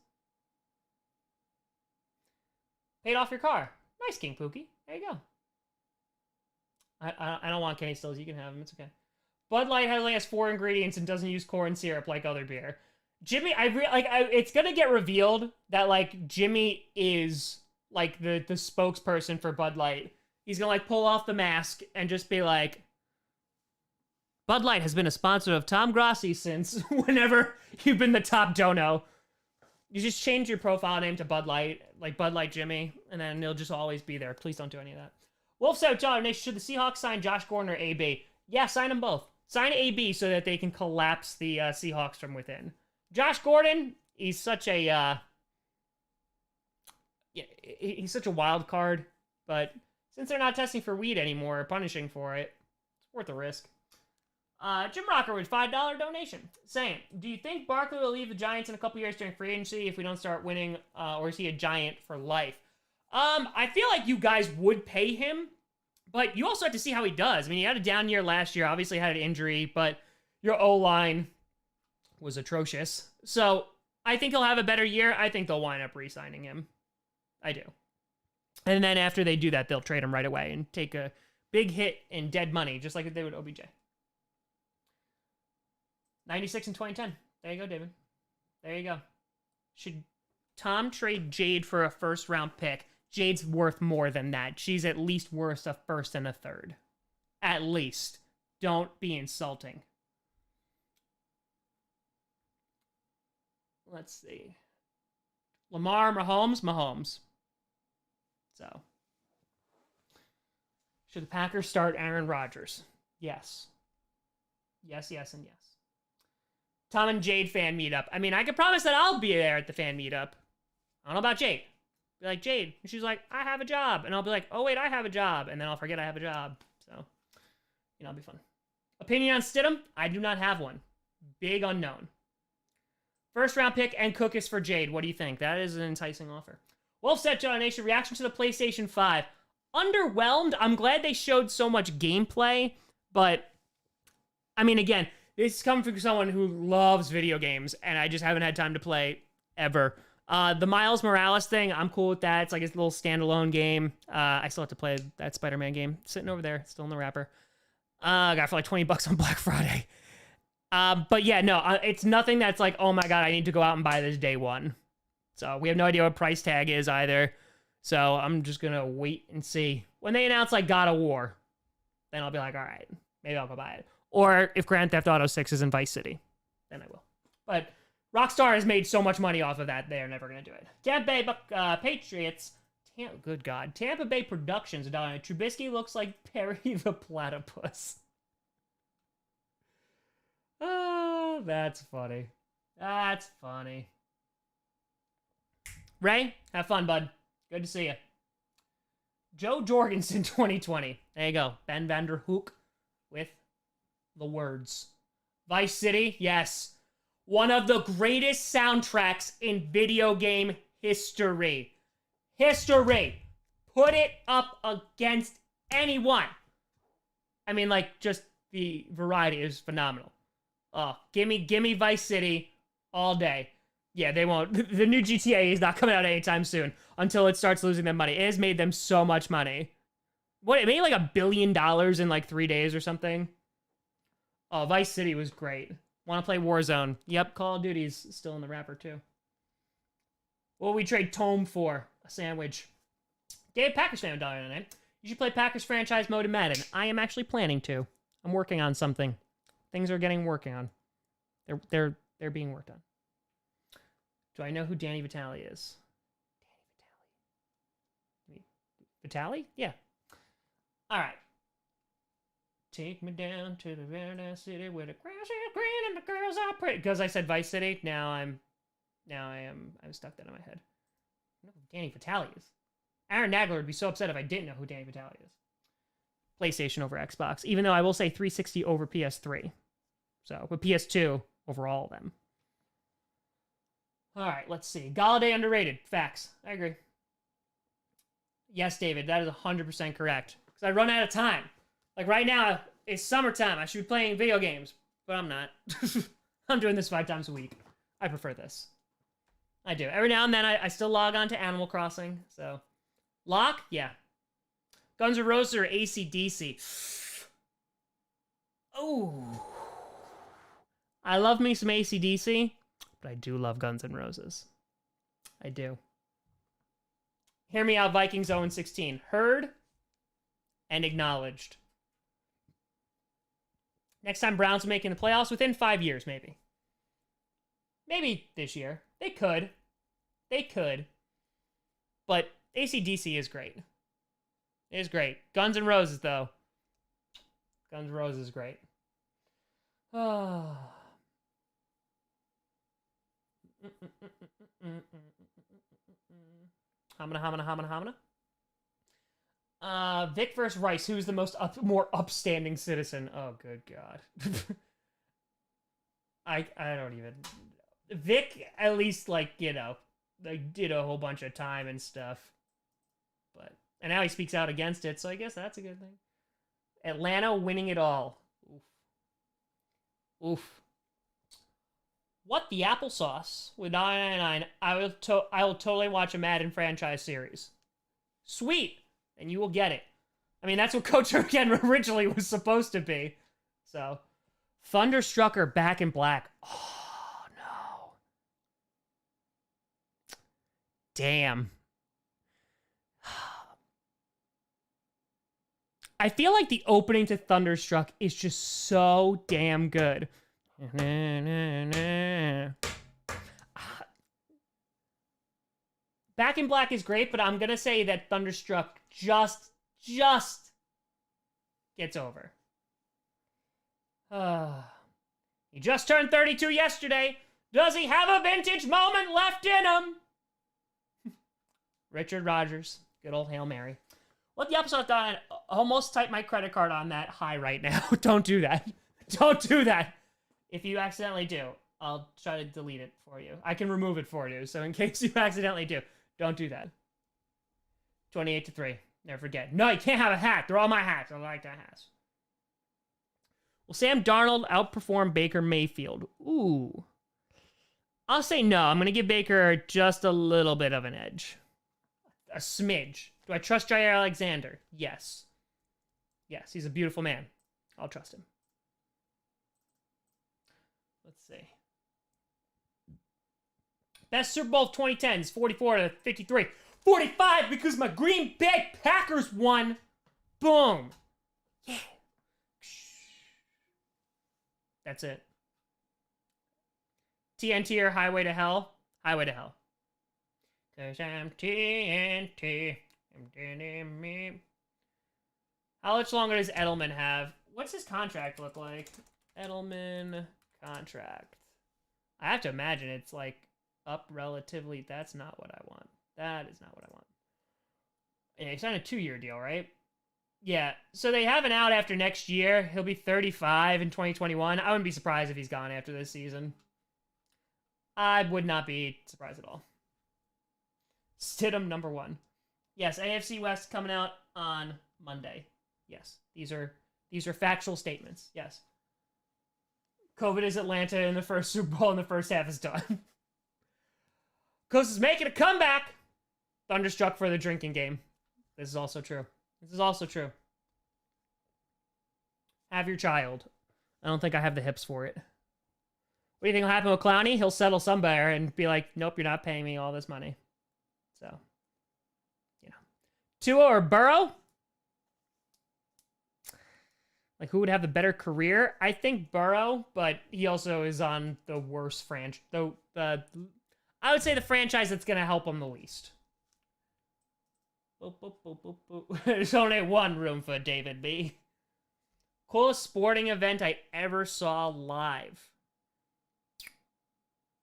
Paid off your car. Nice, King Pookie. There you go. I don't want Kenny Stills. You can have him. It's okay. Bud Light only has 4 ingredients and doesn't use corn syrup like other beer. Jimmy, it's gonna get revealed that like Jimmy is like the spokesperson for Bud Light. He's gonna like pull off the mask and just be like, Bud Light has been a sponsor of Tom Grossi since whenever you've been the top dono. You just change your profile name to Bud Light, like Bud Light Jimmy, and then it'll just always be there. Please don't do any of that. Wolf said, John, should the Seahawks sign Josh Gordon or AB? Yeah, sign them both. Sign AB so that they can collapse the Seahawks from within. Josh Gordon, he's such a he's such a wild card, but since they're not testing for weed anymore or punishing for it, it's worth the risk. Jim Rocker with $5 donation saying, do you think Barkley will leave the Giants in a couple years during free agency if we don't start winning, or is he a Giant for life? I feel like you guys would pay him, but you also have to see how he does. I mean, he had a down year last year, obviously had an injury, but your O-line was atrocious. So I think he'll have a better year. I think they'll wind up re-signing him. I do. And then after they do that, they'll trade him right away and take a big hit in dead money, just like they would OBJ. 96 in 2010. There you go, David. There you go. Should Tom trade Jade for a first-round pick? Jade's worth more than that. She's at least worth a first and a third. At least. Don't be insulting. Let's see. Lamar, Mahomes. So. Should the Packers start Aaron Rodgers? Yes. Yes, yes, and yes. Tom and Jade fan meetup. I mean, I could promise that I'll be there at the fan meetup. I don't know about Jade. Be like, Jade. And she's like, I have a job. And I'll be like, oh, wait, I have a job. And then I'll forget I have a job. So, it'll be fun. Opinion on Stidham? I do not have one. Big unknown. First round pick and Cookus for Jade. What do you think? That is an enticing offer. Wolf set John Nation. Reaction to the PlayStation 5. Underwhelmed. I'm glad they showed so much gameplay. But, I mean, again, this is coming from someone who loves video games, and I just haven't had time to play ever. The Miles Morales thing, I'm cool with that. It's like a little standalone game. I still have to play that Spider-Man game. Sitting over there, still in the wrapper. I got it for like $20 on Black Friday. But yeah, no, it's nothing that's like, oh my god, I need to go out and buy this day one. So we have no idea what price tag is either. So I'm just gonna wait and see. When they announce like God of War, then I'll be like, all right, maybe I'll go buy it. Or if Grand Theft Auto 6 is in Vice City, then I will. But Rockstar has made so much money off of that, they're never going to do it. Tampa Bay Patriots. Good God. Tampa Bay Productions. Trubisky looks like Perry the Platypus. Oh, that's funny. That's funny. Ray, have fun, bud. Good to see you. Joe Jorgensen 2020. There you go. Ben Vanderhoek with the words. Vice City, yes. One of the greatest soundtracks in video game history. History. Put it up against anyone. I mean, like, just the variety is phenomenal. Oh, gimme Vice City all day. Yeah, they won't. The new GTA is not coming out anytime soon until it starts losing them money. It has made them so much money. What, it made like $1 billion in like 3 days or something? Oh, Vice City was great. Want to play Warzone? Yep, Call of Duty's still in the wrapper too. What would we trade Tome for? A sandwich. Dave Packers fan $1.99. You should play Packers franchise mode in Madden. I am actually planning to. I'm working on something. Things are getting working on. They're being worked on. Do I know who Danny Vitale is? Danny Vitale. Vitali? Yeah. All right. Take me down to the paradise city where the grass is green and the girls are pretty. Because I said Vice City, I'm stuck that in my head. I don't know who Danny Vitale is. Aaron Nagler would be so upset if I didn't know who Danny Vitale is. PlayStation over Xbox, even though I will say 360 over PS3. So, but PS2 over all of them. All right, let's see. Galladay underrated. Facts. I agree. Yes, David, that is 100% correct. Because I run out of time. Like right now, it's summertime. I should be playing video games, but I'm not. I'm doing this 5 times a week. I prefer this. I do. Every now and then, I still log on to Animal Crossing. So, Lock? Yeah. Guns N' Roses or AC/DC? Oh. I love me some AC/DC, but I do love Guns N' Roses. I do. Hear me out, Vikings 0-16. Heard and acknowledged. Next time Browns are making the playoffs, within 5 years, maybe. Maybe this year. They could. They could. But AC/DC is great. It is great. Guns N' Roses, though. Guns N' Roses is great. Oh. Hamana. Vic versus Rice. Who's the more upstanding citizen? Oh, good God. I don't even... Vic, at least, like, did a whole bunch of time and stuff. And now he speaks out against it, so I guess that's a good thing. Atlanta winning it all. Oof. What the applesauce with $9.99? I will totally watch a Madden franchise series. Sweet, and you will get it. I mean, that's what Coach again originally was supposed to be. So, Thunderstruck or Back in Black? Oh no. Damn. I feel like the opening to Thunderstruck is just so damn good. Back in Black is great, but I'm gonna say that Thunderstruck just gets over. He just turned 32 yesterday. Does he have a vintage moment left in him? Richard Rogers. Good old Hail Mary. What the episode done? Almost type my credit card on that high right now. Don't do that. Don't do that. If you accidentally do, I'll try to delete it for you. I can remove it for you. So in case you accidentally do, don't do that. 28-3. Never forget. No, you can't have a hat. They're all my hats. I like that hats. Will Sam Darnold outperform Baker Mayfield? Ooh. I'll say no. I'm going to give Baker just a little bit of an edge. A smidge. Do I trust Jair Alexander? Yes. Yes, he's a beautiful man. I'll trust him. Let's see. Best Super Bowl of 2010s, 44-53. 45 because my Green Bay Packers won. Boom. Yeah. That's it. TNT or Highway to Hell? Highway to Hell. 'Cause I'm TNT. How much longer does Edelman have? What's his contract look like? Edelman contract. I have to imagine it's like up relatively. That's not what I want. That is not what I want. Yeah, he signed a 2-year deal, right? Yeah, so they have an out after next year. He'll be 35 in 2021. I wouldn't be surprised if he's gone after this season. I would not be surprised at all. Stidham #1. Yes, AFC West coming out on Monday. Yes, these are factual statements. Yes. COVID is Atlanta in the first Super Bowl and the first half is done. Coast is making a comeback. Thunderstruck for the drinking game. This is also true. This is also true. Have your child. I don't think I have the hips for it. What do you think will happen with Clowney? He'll settle somewhere and be like, nope, you're not paying me all this money. So, you know. Tua or Burrow? Like, who would have the better career? I think Burrow, but he also is on the worst franchise. I would say the franchise that's going to help him the least. Boop, boop, boop, boop, boop. There's only one room for David B. Coolest sporting event I ever saw live.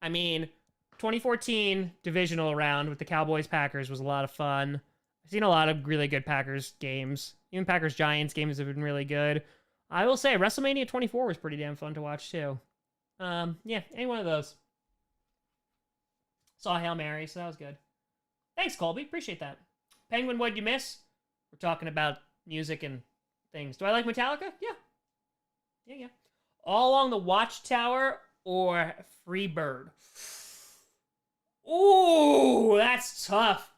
I mean, 2014 divisional round with the Cowboys-Packers was a lot of fun. I've seen a lot of really good Packers games. Even Packers-Giants games have been really good. I will say, WrestleMania 24 was pretty damn fun to watch, too. Yeah, any one of those. Saw Hail Mary, so that was good. Thanks, Colby. Appreciate that. Penguin, what'd you miss? We're talking about music and things. Do I like Metallica? Yeah. Yeah. All Along the Watchtower or Freebird? Ooh, that's tough.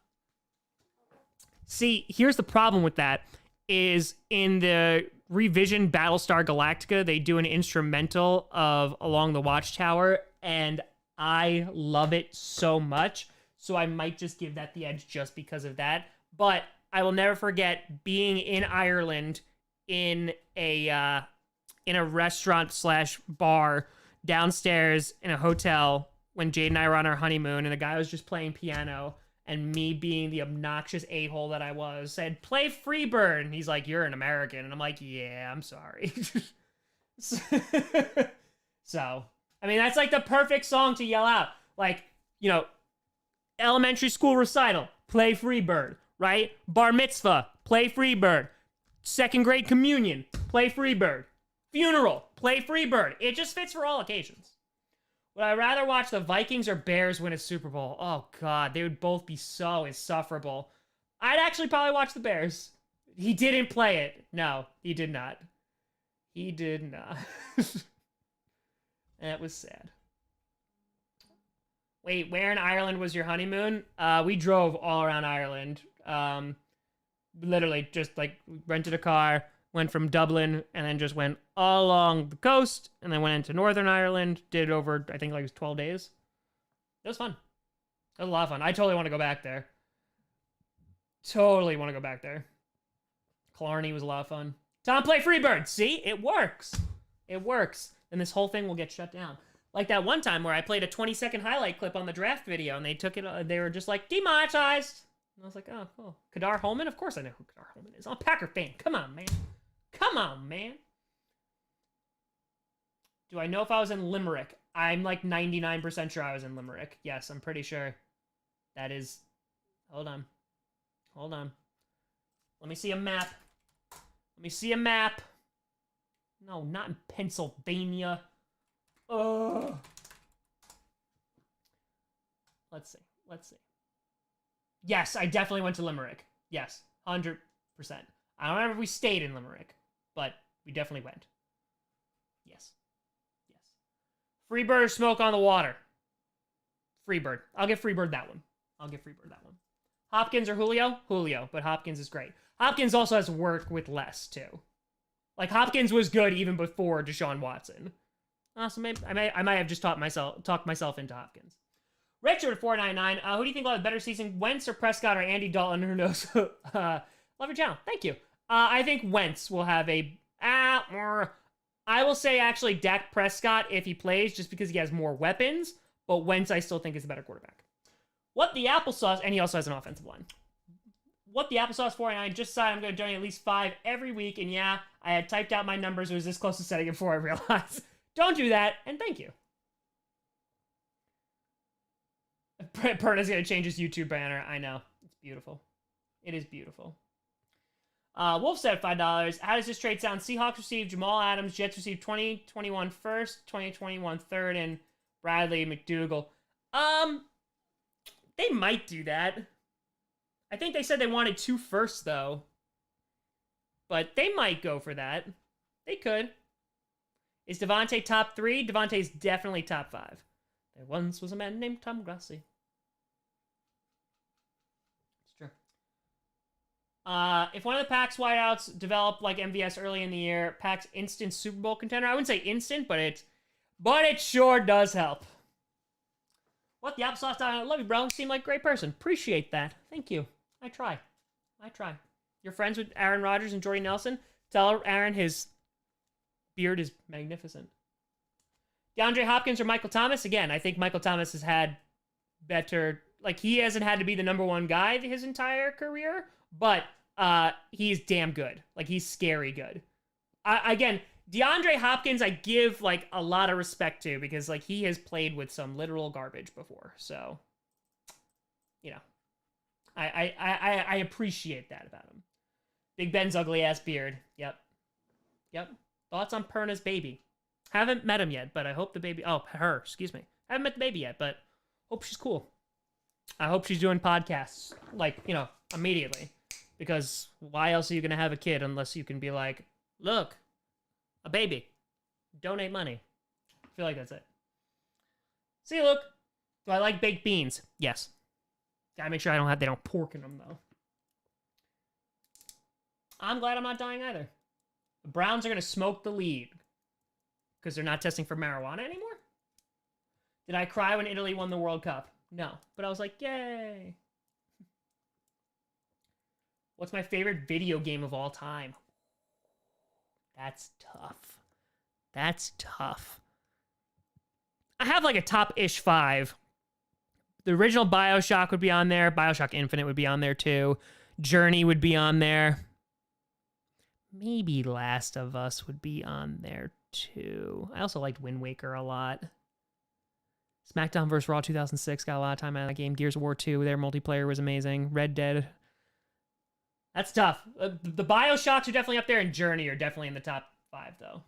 See, here's the problem with that, is in the revision Battlestar Galactica, they do an instrumental of Along the Watchtower, and I love it so much, so I might just give that the edge just because of that. But I will never forget being in Ireland in a restaurant/bar downstairs in a hotel when Jade and I were on our honeymoon, and the guy was just playing piano, and me being the obnoxious a-hole that I was, said, "Play Freebird." And he's like, "You're an American." And I'm like, "Yeah, I'm sorry." So, I mean, that's like the perfect song to yell out. Like, you know, elementary school recital, play Freebird, right? Bar mitzvah, play Freebird. Second grade communion, play Freebird. Funeral, play Freebird. It just fits for all occasions. Would I rather watch the Vikings or Bears win a Super Bowl? Oh, God, they would both be so insufferable. I'd actually probably watch the Bears. He didn't play it. No, he did not. He did not. That was sad. Wait, where in Ireland was your honeymoon? We drove all around Ireland. Literally, just like rented a car, went from Dublin, and then just went all along the coast, and then went into Northern Ireland, did it over, I think, like 12 days. It was fun. It was a lot of fun. I totally want to go back there. Totally want to go back there. Killarney was a lot of fun. Tom, play Freebird. See? It works. It works. And this whole thing will get shut down. Like that one time where I played a 20-second highlight clip on the draft video, and they took it, they were just like, demonetized. And I was like, oh, cool. Kadar Holman? Of course I know who Kadar Holman is. I'm a Packer fan. Come on, man. Come on, man. Do I know if I was in Limerick? I'm like 99% sure I was in Limerick. Yes, I'm pretty sure. That is... Hold on. Hold on. Let me see a map. Let me see a map. No, not in Pennsylvania. Ugh. Let's see. Let's see. Yes, I definitely went to Limerick. Yes, 100%. I don't remember if we stayed in Limerick, but we definitely went. Yes. Yes. Freebird or Smoke on the Water? Freebird. I'll give Freebird that one. I'll give Freebird that one. Hopkins or Julio? Julio, but Hopkins is great. Hopkins also has work with less, too. Like, Hopkins was good even before Deshaun Watson. So maybe I might have just talked myself into Hopkins. Richard 499. Who do you think will have a better season, Wentz or Prescott or Andy Dalton? Who knows? Love your channel. Thank you. I think Wentz will have a... I will say, actually, Dak Prescott if he plays, just because he has more weapons. But Wentz, I still think, is a better quarterback. What the applesauce... And he also has an offensive line. What the applesauce 499 just decided I'm going to donate at least 5 every week. And yeah, I had typed out my numbers. It was this close to setting it before I realized. Don't do that, and thank you. Perna's going to change his YouTube banner. I know. It's beautiful. It is beautiful. Wolf said $5. How does this trade sound? Seahawks received Jamal Adams. Jets received 2021 first, 2021 third, and Bradley McDougal. They might do that. I think they said they wanted 2 firsts, though. But they might go for that. They could. Is Devontae top 3? Devontae's definitely top 5. There once was a man named Tom Grossi. It's true. If one of the Pack's wideouts developed like MVS early in the year, Pack's instant Super Bowl contender. I wouldn't say instant, but it sure does help. What the applesauce? I love you, bro. You seem like a great person. Appreciate that. Thank you. I try. You're friends with Aaron Rodgers and Jordy Nelson? Tell Aaron his beard is magnificent. DeAndre Hopkins or Michael Thomas? Again, I think Michael Thomas has had better... Like, he hasn't had to be the #1 guy his entire career, but he's damn good. Like, he's scary good. Again, DeAndre Hopkins, I give like a lot of respect to because like he has played with some literal garbage before. So, you know, I appreciate that about him. Big Ben's ugly ass beard. Yep. Thoughts on Perna's baby? Haven't met him yet, but I hope the baby. Oh, her. Excuse me. Haven't met the baby yet, but hope she's cool. I hope she's doing podcasts like, you know, immediately. Because why else are you gonna have a kid unless you can be like, look, a baby, donate money. I feel like that's it. See, look. Do I like baked beans? Yes. Gotta make sure they don't pork in them though. I'm glad I'm not dying either. The Browns are gonna smoke the lead because they're not testing for marijuana anymore. Did I cry when Italy won the World Cup? No, but I was like, yay. What's my favorite video game of all time? That's tough. I have like a top-ish 5. The original BioShock would be on there. BioShock Infinite would be on there too. Journey would be on there. Maybe Last of Us would be on there too. I also liked Wind Waker a lot. SmackDown vs. Raw 2006 got a lot of time out of that game. Gears of War 2, their multiplayer was amazing. Red Dead. That's tough. The BioShocks are definitely up there, and Journey are definitely in the top 5, though.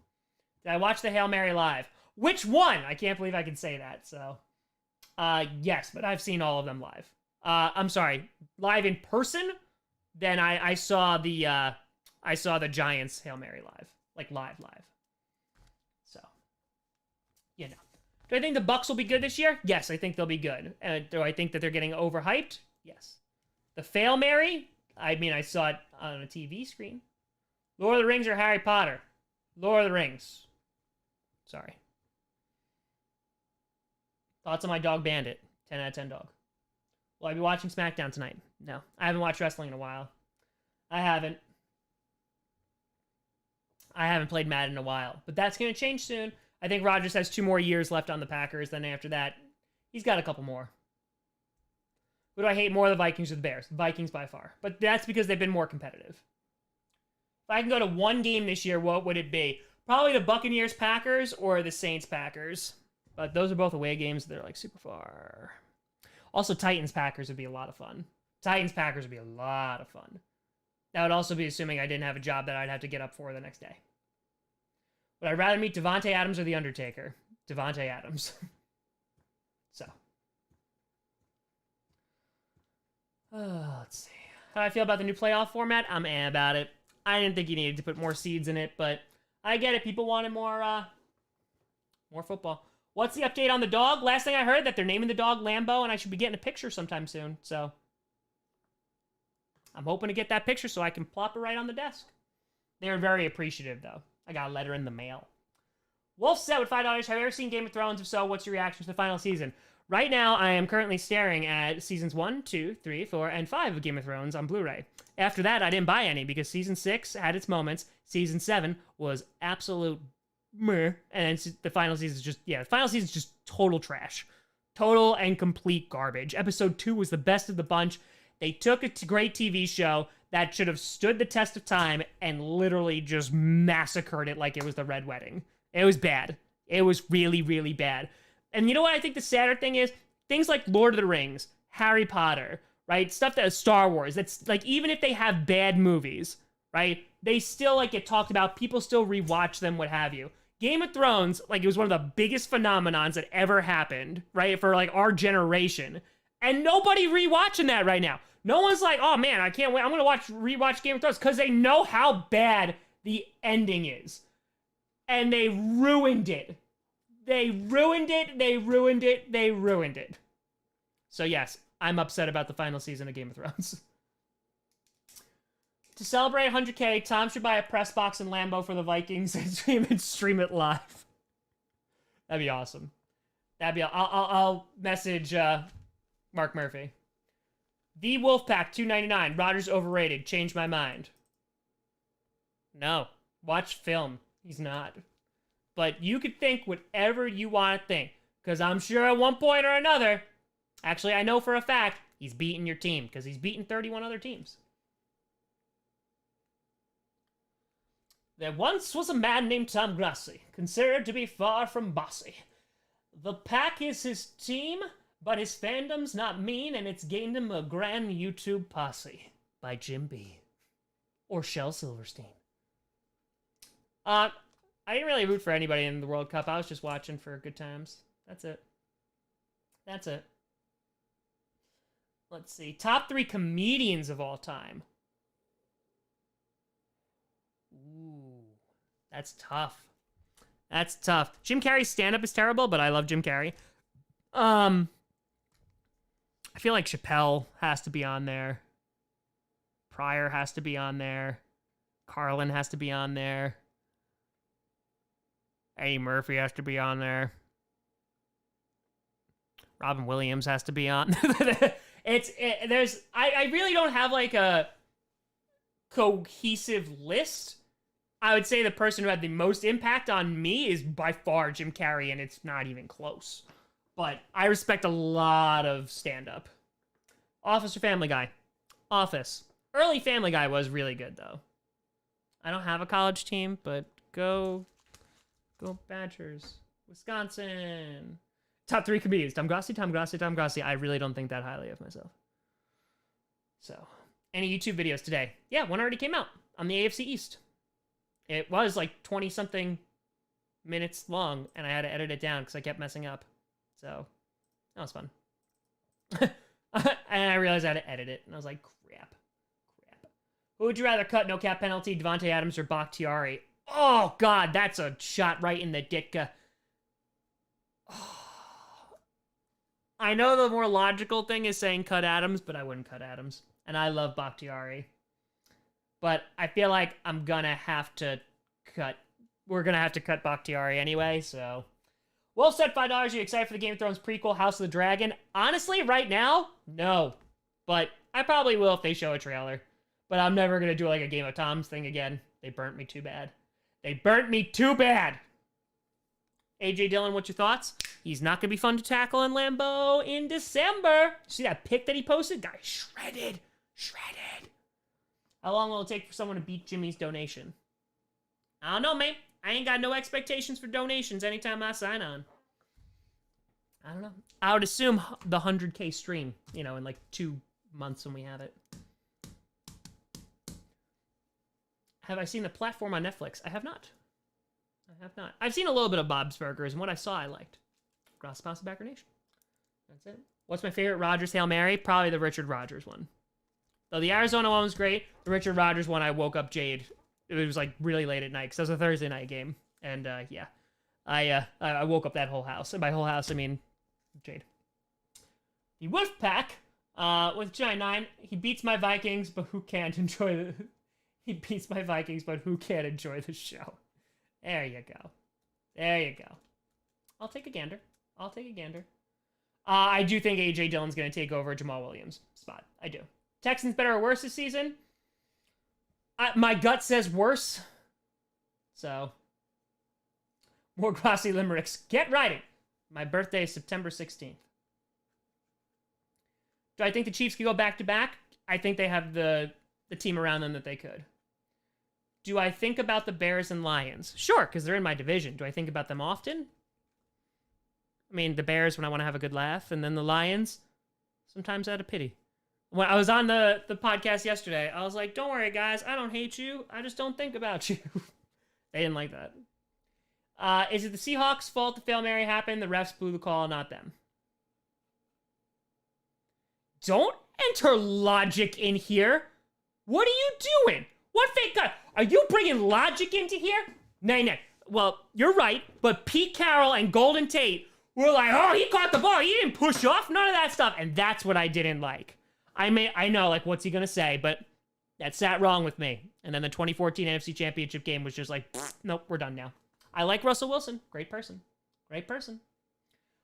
Did I watch the Hail Mary live? Which one? I can't believe I can say that, so. Yes, but I've seen all of them live. I'm sorry, live in person? Then I saw the Giants Hail Mary live. Like, live. So, you know. Do I think the Bucks will be good this year? Yes, I think they'll be good. Do I think that they're getting overhyped? Yes. The Fail Mary? I mean, I saw it on a TV screen. Lord of the Rings or Harry Potter? Lord of the Rings. Sorry. Thoughts on my dog Bandit? 10 out of 10 dog. Will I be watching SmackDown tonight? No. I haven't watched wrestling in a while. I haven't played Madden in a while. But that's going to change soon. I think Rodgers has 2 more years left on the Packers. Then after that, he's got a couple more. Who do I hate more, the Vikings or the Bears? The Vikings by far. But that's because they've been more competitive. If I can go to one game this year, what would it be? Probably the Buccaneers-Packers or the Saints-Packers. But those are both away games. They're like super far. Also, Titans-Packers would be a lot of fun. Titans-Packers would be a lot of fun. That would also be assuming I didn't have a job that I'd have to get up for the next day. Would I rather meet Devontae Adams or The Undertaker? Devontae Adams. So. Let's see. How do I feel about the new playoff format? I'm about it. I didn't think you needed to put more seeds in it, but I get it. People wanted more football. What's the update on the dog? Last thing I heard, that they're naming the dog Lambo, and I should be getting a picture sometime soon. So I'm hoping to get that picture so I can plop it right on the desk. They're very appreciative, though. I got a letter in the mail. Wolf said with $5, have you ever seen Game of Thrones? If so, what's your reaction to the final season? Right now, I am currently staring at seasons 1, 2, 3, 4, and 5 of Game of Thrones on Blu-ray. After that, I didn't buy any because season 6 had its moments. Season 7 was absolute meh. And then the final season is just total trash. Total and complete garbage. Episode 2 was the best of the bunch. They took a great TV show that should have stood the test of time and literally just massacred it like it was the Red Wedding. It was bad. It was really, really bad. And you know what I think the sadder thing is? Things like Lord of the Rings, Harry Potter, right? Stuff that is Star Wars. That's like, even if they have bad movies, right? They still like get talked about. People still rewatch them, what have you. Game of Thrones, like, it was one of the biggest phenomenons that ever happened, right? For like our generation. And nobody rewatching that right now. No one's like, oh man, I can't wait. I'm going to rewatch Game of Thrones because they know how bad the ending is. And they ruined it. They ruined it. So yes, I'm upset about the final season of Game of Thrones. To celebrate 100K, Tom should buy a press box and Lambo for the Vikings and stream it live. That'd be awesome. I'll message Mark Murphy. The Wolfpack, $2.99. Rodgers overrated. Changed my mind. No. Watch film. He's not. But you could think whatever you want to think. Because I'm sure at one point or another, actually I know for a fact, he's beating your team. Because he's beaten 31 other teams. There once was a man named Tom Grossi, considered to be far from bossy. The Pack is his team, but his fandom's not mean, and it's gained him a grand YouTube posse. By Jim B. Or Shel Silverstein. I didn't really root for anybody in the World Cup. I was just watching for good times. That's it. That's it. Let's see. Top 3 comedians of all time. Ooh. That's tough. That's tough. Jim Carrey's stand-up is terrible, but I love Jim Carrey. I feel like Chappelle has to be on there. Pryor has to be on there. Carlin has to be on there. Eddie Murphy has to be on there. Robin Williams has to be on. I really don't have like a cohesive list. I would say the person who had the most impact on me is by far Jim Carrey, and it's not even close. But I respect a lot of stand-up. Office or Family Guy? Office. Early Family Guy was really good, though. I don't have a college team, but go Badgers. Wisconsin. Top 3 comedians. Tom Grossi. I really don't think that highly of myself. So, any YouTube videos today? Yeah, one already came out on the AFC East. It was like 20-something minutes long, and I had to edit it down because I kept messing up. So, that was fun. And I realized I had to edit it, and I was like, crap. Who would you rather cut? No cap penalty, Devontae Adams or Bakhtiari? Oh, God, that's a shot right in the ditka. Oh. I know the more logical thing is saying cut Adams, but I wouldn't cut Adams. And I love Bakhtiari. But I feel like we're going to have to cut Bakhtiari anyway, so. Wolf said $5. Are you excited for the Game of Thrones prequel, House of the Dragon? Honestly, right now, no. But I probably will if they show a trailer. But I'm never going to do like a Game of Thrones thing again. They burnt me too bad. AJ Dillon, what's your thoughts? He's not going to be fun to tackle in Lambeau in December. See that pic that he posted? Guy shredded. How long will it take for someone to beat Jimmy's donation? I don't know, man. I ain't got no expectations for donations anytime I sign on. I don't know. I would assume the 100K stream, in like 2 months when we have it. Have I seen the platform on Netflix? I have not. I've seen a little bit of Bob's Burgers, and what I saw I liked. Gross Pasta Backer Nation. That's it. What's my favorite Rodgers Hail Mary? Probably the Richard Rodgers one. Though the Arizona one was great, the Richard Rodgers one, I woke up Jade. It was like really late at night, because it was a Thursday night game. And yeah, I woke up that whole house. And by whole house, I mean Jade. The Wolfpack, with Giant 9, he beats my Vikings, but who can't enjoy the... He beats my Vikings, but who can't enjoy the show? There you go. I'll take a gander. I do think AJ Dillon's going to take over Jamal Williams' spot. I do. Texans better or worse this season? My gut says worse. So, more Grossi limericks. Get writing. My birthday is September 16th. Do I think the Chiefs could go back-to-back? I think they have the team around them that they could. Do I think about the Bears and Lions? Sure, because they're in my division. Do I think about them often? I mean, the Bears when I want to have a good laugh, and then the Lions, sometimes out of pity. When I was on the podcast yesterday, I was like, don't worry, guys. I don't hate you. I just don't think about you. They didn't like that. Is it the Seahawks' fault the Hail Mary happened? The refs blew the call, not them. Don't enter logic in here. What are you doing? What fake cut? Are you bringing logic into here? Nay. Well, you're right, but Pete Carroll and Golden Tate were like, oh, he caught the ball. He didn't push off. None of that stuff. And that's what I didn't like. I know, like, what's he going to say? But that sat wrong with me. And then the 2014 NFC Championship game was just like, nope, we're done now. I like Russell Wilson. Great person.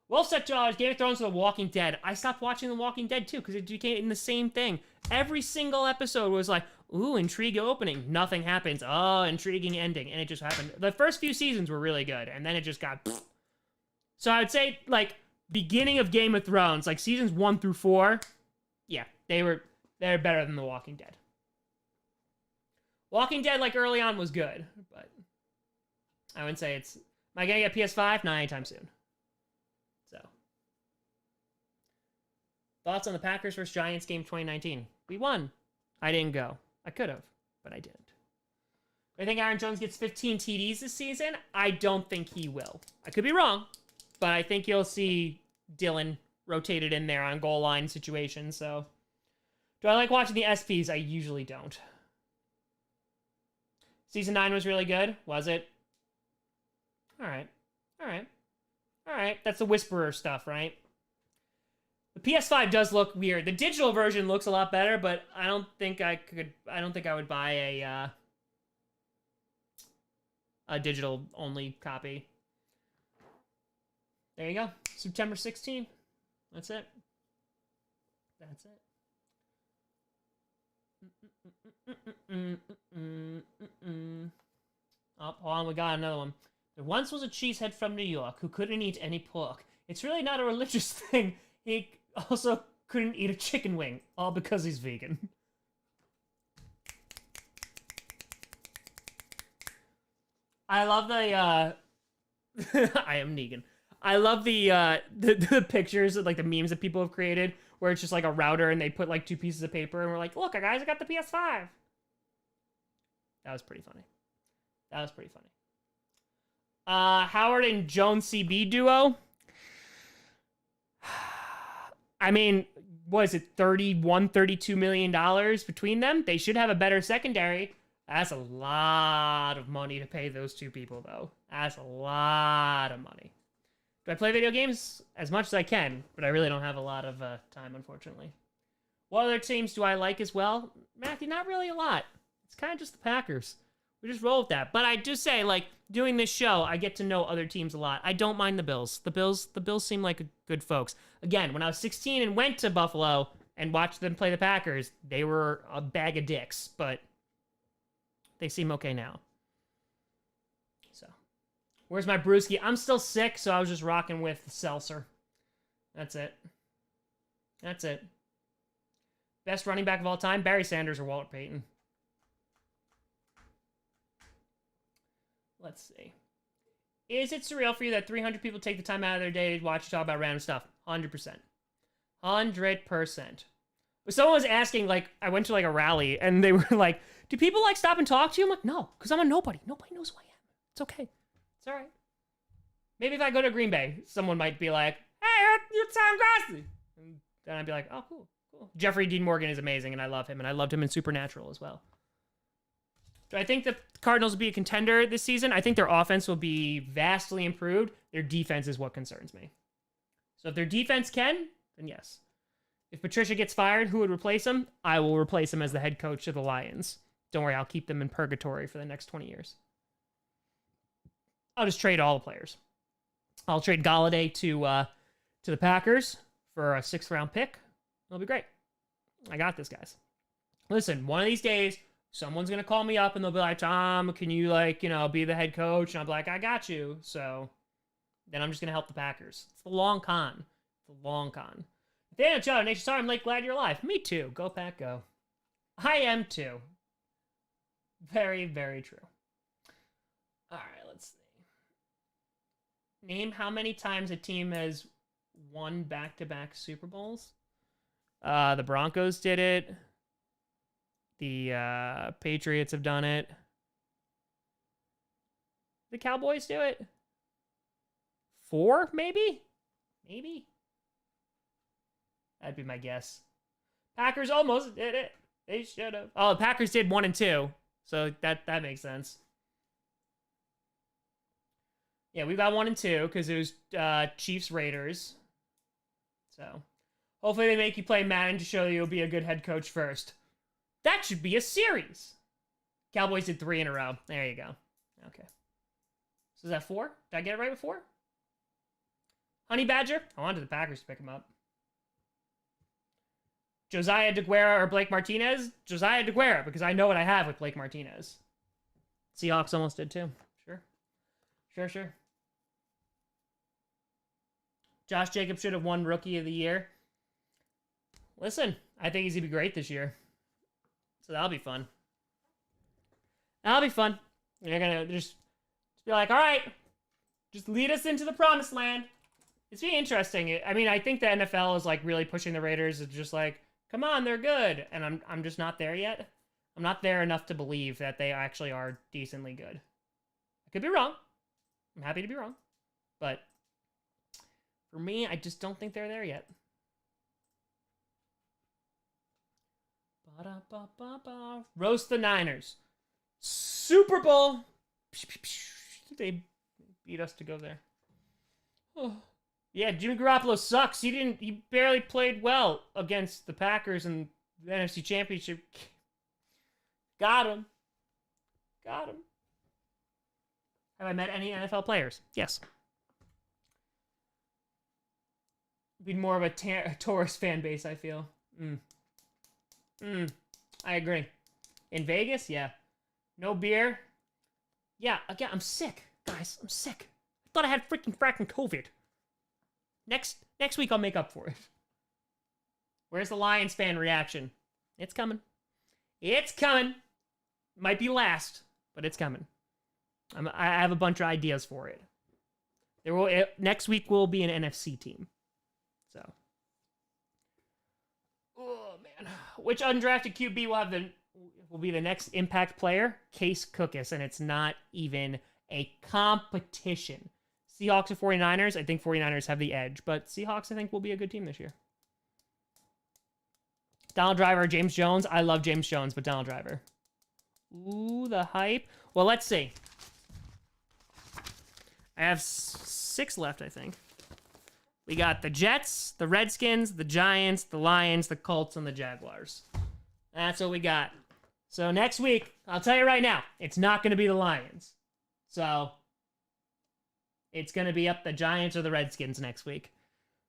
Wolf set $2. Game of Thrones or The Walking Dead. I stopped watching The Walking Dead, too, because it became the same thing. Every single episode was like, ooh, intriguing opening. Nothing happens. Oh, intriguing ending. And it just happened. The first few seasons were really good, and then it just got... So I would say, like, beginning of Game of Thrones, like seasons 1 through 4, yeah, they're better than The Walking Dead. Walking Dead, like, early on was good, but I wouldn't say it's... Am I gonna get PS5? Not anytime soon. So. Thoughts on the Packers vs. Giants game 2019? We won. I didn't go. I could have, but I didn't. I think Aaron Jones gets 15 TDs this season. I don't think he will. I could be wrong, but I think you'll see Dylan rotated in there on goal line situations, so... Do I like watching the SPs? I usually don't. Season 9 was really good. Was it? Alright. Alright. Alright. That's the Whisperer stuff, right? The PS5 does look weird. The digital version looks a lot better, but I don't think I would buy a digital-only copy. There you go. September 16th. That's it. That's it. Oh, hold on, we got another one. There once was a cheesehead from New York who couldn't eat any pork. It's really not a religious thing. He also couldn't eat a chicken wing, all because he's vegan. I love the, I am Negan. I love the pictures of, like, the memes that people have created, where it's just, like, a router, and they put, like, 2 pieces of paper, and we're like, look, guys, I got the PS5. That was pretty funny. That was pretty funny. Howard and Jones CB duo. I mean, what is it, $32 million between them? They should have a better secondary. That's a lot of money to pay those 2 people, though. That's a lot of money. Do I play video games? As much as I can, but I really don't have a lot of time, unfortunately. What other teams do I like as well? Matthew, not really a lot. It's kind of just the Packers. We just roll with that. But I do say, like, doing this show, I get to know other teams a lot. I don't mind the Bills. The Bills seem like good folks. Again, when I was 16 and went to Buffalo and watched them play the Packers, they were a bag of dicks, but they seem okay now. So, where's my brewski? I'm still sick, so I was just rocking with the seltzer. That's it. That's it. Best running back of all time, Barry Sanders or Walter Payton? Let's see. Is it surreal for you that 300 people take the time out of their day to watch you talk about random stuff? 100%. 100%. But someone was asking, like, I went to, like, a rally, and they were like, do people, like, stop and talk to you? I'm like, no, because I'm a nobody. Nobody knows who I am. It's okay. It's all right. Maybe if I go to Green Bay, someone might be like, hey, you're Tom Grossi. And then I'd be like, oh, cool, cool. Jeffrey Dean Morgan is amazing, and I love him, and I loved him in Supernatural as well. Do I think the Cardinals will be a contender this season? I think their offense will be vastly improved. Their defense is what concerns me. So if their defense can, then yes. If Patricia gets fired, who would replace him? I will replace him as the head coach of the Lions. Don't worry, I'll keep them in purgatory for the next 20 years. I'll just trade all the players. I'll trade Galladay to the Packers for a 6th-round pick. It'll be great. I got this, guys. Listen, one of these days, someone's going to call me up and they'll be like, Tom, can you, like, be the head coach? And I'll be like, I got you. So then I'm just going to help the Packers. It's the long con. It's the long con. Daniel Joe, Nation, sorry, I'm late. Glad you're alive. Me too. Go, Pack, go. I am too. Very, very true. All right, let's see. Name how many times a team has won back-to-back Super Bowls. The Broncos did it. The Patriots have done it. The Cowboys do it. 4, maybe? Maybe? That'd be my guess. Packers almost did it. They should have. Oh, the Packers did 1 and 2. So that makes sense. Yeah, we got 1 and 2 because it was Chiefs Raiders. So hopefully they make you play Madden to show you'll be a good head coach first. That should be a series. Cowboys did 3 in a row. There you go. Okay. So is that 4? Did I get it right with 4? Honey Badger? I wanted the Packers to pick him up. Josiah DeGuara or Blake Martinez? Josiah DeGuara, because I know what I have with Blake Martinez. Seahawks almost did too. Sure. Sure. Josh Jacobs should have won Rookie of the Year. Listen, I think he's going to be great this year. So that'll be fun. That'll be fun. You're gonna just be like, all right, just lead us into the promised land. It's be interesting. I mean, I think the NFL is like really pushing the Raiders. It's just like, come on, they're good, and I'm just not there yet. I'm not there enough to believe that they actually are decently good. I could be wrong. I'm happy to be wrong, but for me, I just don't think they're there yet. Ba-da-ba-ba-ba. Roast the Niners. Super Bowl. They beat us to go there. Oh. Yeah, Jimmy Garoppolo sucks. He barely played well against the Packers in the NFC Championship. Got him. Got him. Have I met any NFL players? Yes. Be more of a Taurus fan base, I feel. I agree. In Vegas, yeah. No beer. Yeah, again, I'm sick. Guys, I'm sick. I thought I had frickin' COVID. Next week, I'll make up for it. Where's the Lions fan reaction? It's coming. It's coming. Might be last, but it's coming. I have a bunch of ideas for it. Next week will be an NFC team. So. Oh, man. Which undrafted QB will be the next impact player? Case Cookus, and it's not even a competition. Seahawks or 49ers? I think 49ers have the edge, but Seahawks, I think, will be a good team this year. Donald Driver, James Jones. I love James Jones, but Donald Driver. Ooh, the hype. Well, let's see. I have 6 left, I think. We got the Jets, the Redskins, the Giants, the Lions, the Colts, and the Jaguars. That's what we got. So next week, I'll tell you right now, it's not going to be the Lions. So it's going to be up the Giants or the Redskins next week.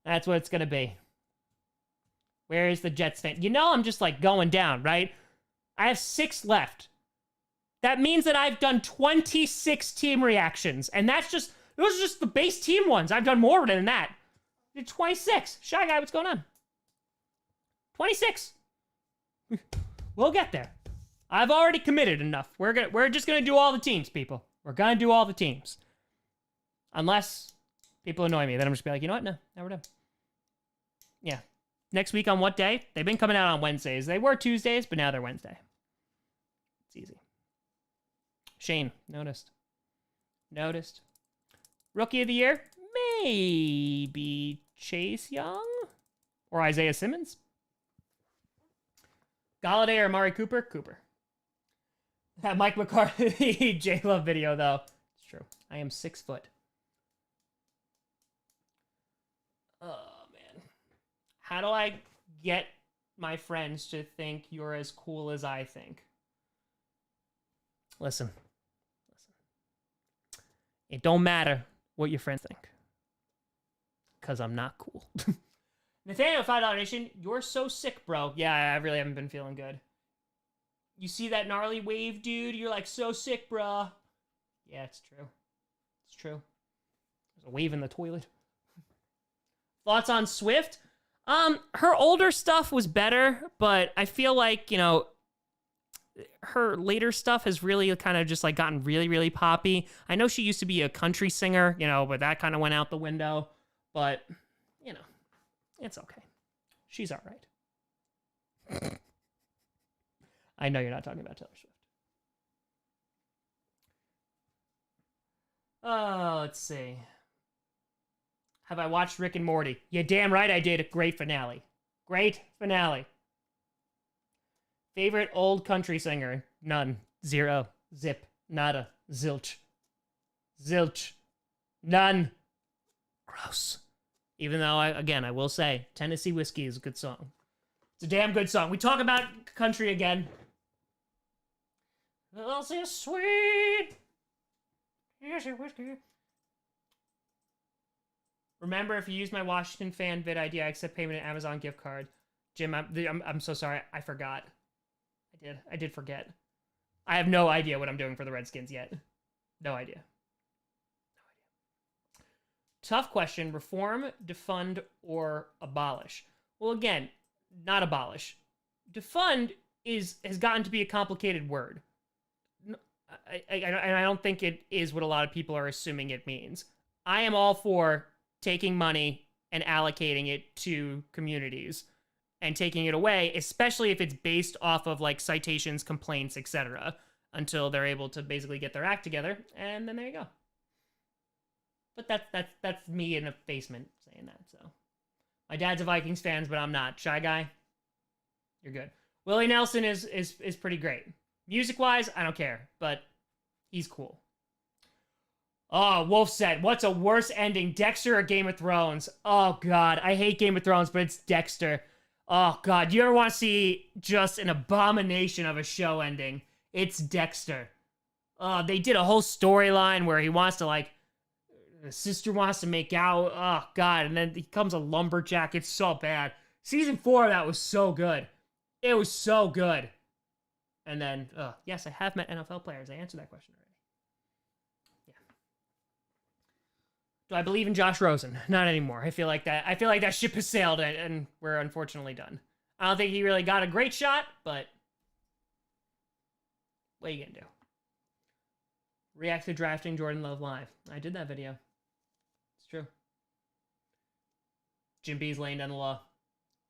That's what it's going to be. Where is the Jets fan? You know I'm just like going down, right? I have 6 left. That means that I've done 26 team reactions. And those are just the base team ones. I've done more than that. I did 26. Shy Guy, what's going on? 26. We'll get there. I've already committed enough. We're just gonna do all the teams, people. We're gonna do all the teams. Unless people annoy me, then I'm just be like, you know what? No, now we're done. Yeah. Next week on what day? They've been coming out on Wednesdays. They were Tuesdays, but now they're Wednesday. It's easy. Shane, noticed. Rookie of the year? Maybe Chase Young? Or Isaiah Simmons? Galladay or Amari Cooper? Cooper. That Mike McCarthy J-Love video, though. It's true. I am 6 foot. Oh, man. How do I get my friends to think you're as cool as I think? Listen. It don't matter what your friends think. Because I'm not cool. Nathaniel, $5 donation. You're so sick, bro. Yeah, I really haven't been feeling good. You see that gnarly wave, dude? You're like, so sick, bro. Yeah, it's true. It's true. There's a wave in the toilet. Thoughts on Swift? Her older stuff was better, but I feel like, her later stuff has really kind of just like gotten really, really poppy. I know she used to be a country singer, but that kind of went out the window. But, it's okay. She's all right. I know you're not talking about Taylor Swift. Oh, let's see. Have I watched Rick and Morty? Yeah, damn right I did. Great finale. Favorite old country singer? None. 0. Zip. Nada. Zilch. None. Gross. Even though, I will say, Tennessee Whiskey is a good song. It's a damn good song. We talk about country again. This is sweet. Tennessee Whiskey. Remember, if you use my Washington fan vid ID, I accept payment in Amazon gift card. Jim, I'm so sorry. I forgot. I did forget. I have no idea what I'm doing for the Redskins yet. No idea. Tough question. Reform, defund, or abolish? Well, again, not abolish. Defund has gotten to be a complicated word. I don't think it is what a lot of people are assuming it means. I am all for taking money and allocating it to communities and taking it away, especially if it's based off of like citations, complaints, etc., until they're able to basically get their act together, and then there you go. But that's me in a basement saying that. So my dad's a Vikings fan, but I'm not. Shy guy, you're good. Willie Nelson is pretty great. Music wise, I don't care, but he's cool. Oh, Wolf said, what's a worse ending, Dexter or Game of Thrones? Oh god, I hate Game of Thrones, but it's Dexter. Oh god, you ever want to see just an abomination of a show ending? It's Dexter. They did a whole storyline where he wants to like, his sister wants to make out. Oh god, and then he becomes a lumberjack. It's so bad. Season 4 of that was so good. It was so good. And then, yes, I have met NFL players. I answered that question already. Yeah. Do I believe in Josh Rosen? Not anymore. I feel like that ship has sailed, and we're unfortunately done. I don't think he really got a great shot, but what are you gonna do? React to drafting Jordan Love live. I did that video. It's true. Jim B's laying down the law.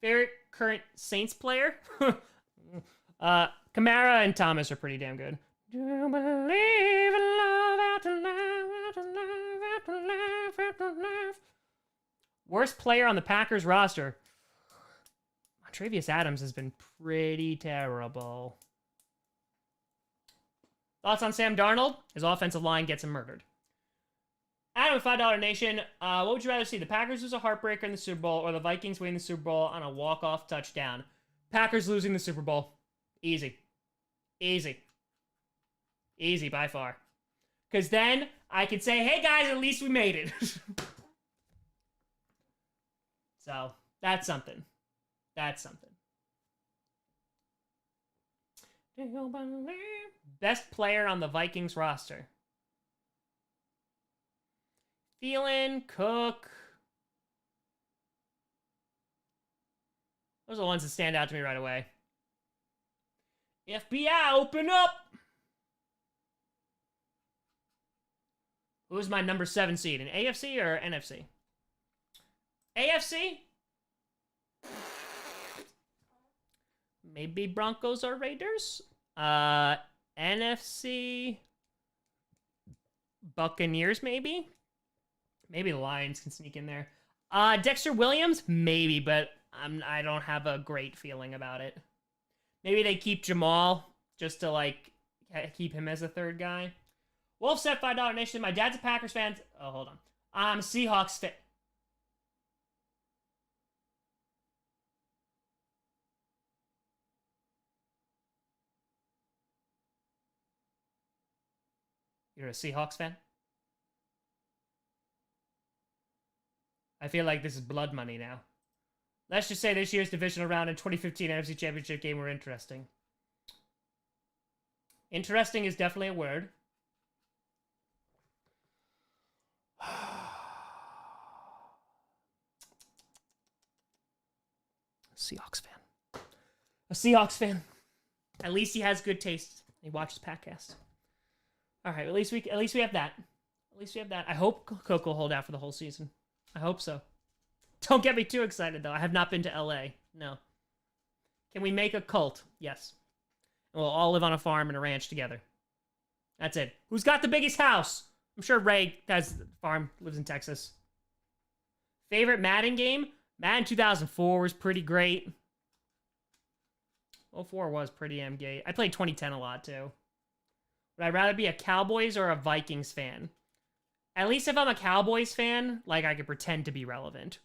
Favorite current Saints player? Kamara and Thomas are pretty damn good. Do you believe in love after love after love after love after love? Worst player on the Packers roster. Montravius Adams has been pretty terrible. Thoughts on Sam Darnold? His offensive line gets him murdered. Adam, $5 Nation. What would you rather see? The Packers lose a heartbreaker in the Super Bowl or the Vikings win the Super Bowl on a walk-off touchdown? Packers losing the Super Bowl. Easy. Easy. Easy by far. Because then I could say, hey guys, at least we made it. So, that's something. That's something. Best player on the Vikings roster. Thielen, Cook. Those are the ones that stand out to me right away. FBI, open up! Who's my number 7 seed? An AFC or NFC? AFC? Maybe Broncos or Raiders? NFC? Buccaneers, maybe? Maybe the Lions can sneak in there. Dexter Williams? Maybe, but I don't have a great feeling about it. Maybe they keep Jamal just to, like, keep him as a third guy. Wolf said $5 Nation. My dad's a Packers fan. Oh, hold on. I'm a Seahawks fan. You're a Seahawks fan? I feel like this is blood money now. Let's just say this year's divisional round and 2015 NFC Championship game were interesting. Interesting is definitely a word. Seahawks fan. A Seahawks fan. At least he has good taste. He watches Packast. All right, at least we have that. At least we have that. I hope Cook will hold out for the whole season. I hope so. Don't get me too excited, though. I have not been to LA. No. Can we make a cult? Yes. And we'll all live on a farm and a ranch together. That's it. Who's got the biggest house? I'm sure Ray has the farm, lives in Texas. Favorite Madden game? Madden 2004 was pretty great. 04 was pretty damn gay. I played 2010 a lot, too. Would I rather be a Cowboys or a Vikings fan? At least if I'm a Cowboys fan, like, I could pretend to be relevant.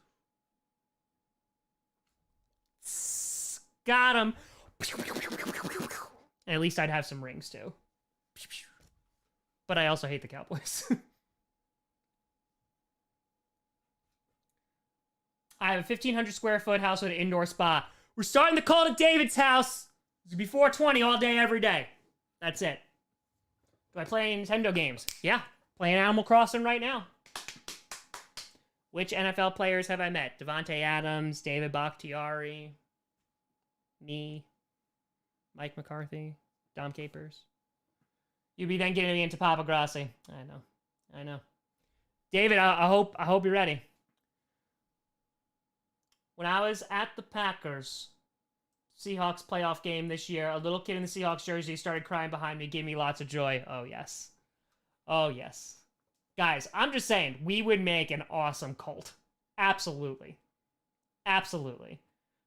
Got him. And at least I'd have some rings, too. But I also hate the Cowboys. I have a 1,500 square foot house with an indoor spa. We're starting to call it David's house. It's gonna be 420 all day, every day. That's it. Do I play Nintendo games? Yeah. Playing Animal Crossing right now. Which NFL players have I met? Devontae Adams, David Bakhtiari, me, Mike McCarthy, Dom Capers. You'd be then getting me into Papa Grossi. I know. David, I hope you're ready. When I was at the Packers Seahawks playoff game this year, a little kid in the Seahawks jersey started crying behind me, gave me lots of joy. Oh, yes. Oh, yes. Guys, I'm just saying, we would make an awesome cult. Absolutely. Absolutely.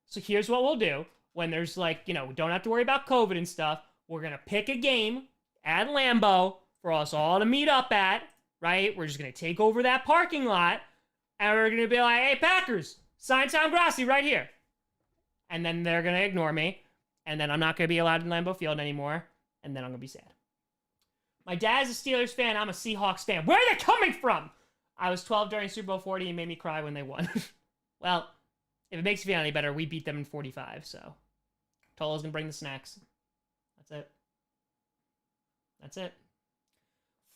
So here's what we'll do. When there's like, we don't have to worry about COVID and stuff. We're going to pick a game at Lambeau for us all to meet up at, right? We're just going to take over that parking lot, and we're going to be like, hey, Packers, sign Tom Grossi right here. And then they're going to ignore me, and then I'm not going to be allowed in Lambeau Field anymore, and then I'm going to be sad. My dad's a Steelers fan. I'm a Seahawks fan. Where are they coming from? I was 12 during Super Bowl 40 and made me cry when they won. Well, if it makes you feel any better, we beat them in 45, so Tolo's going to bring the snacks. That's it.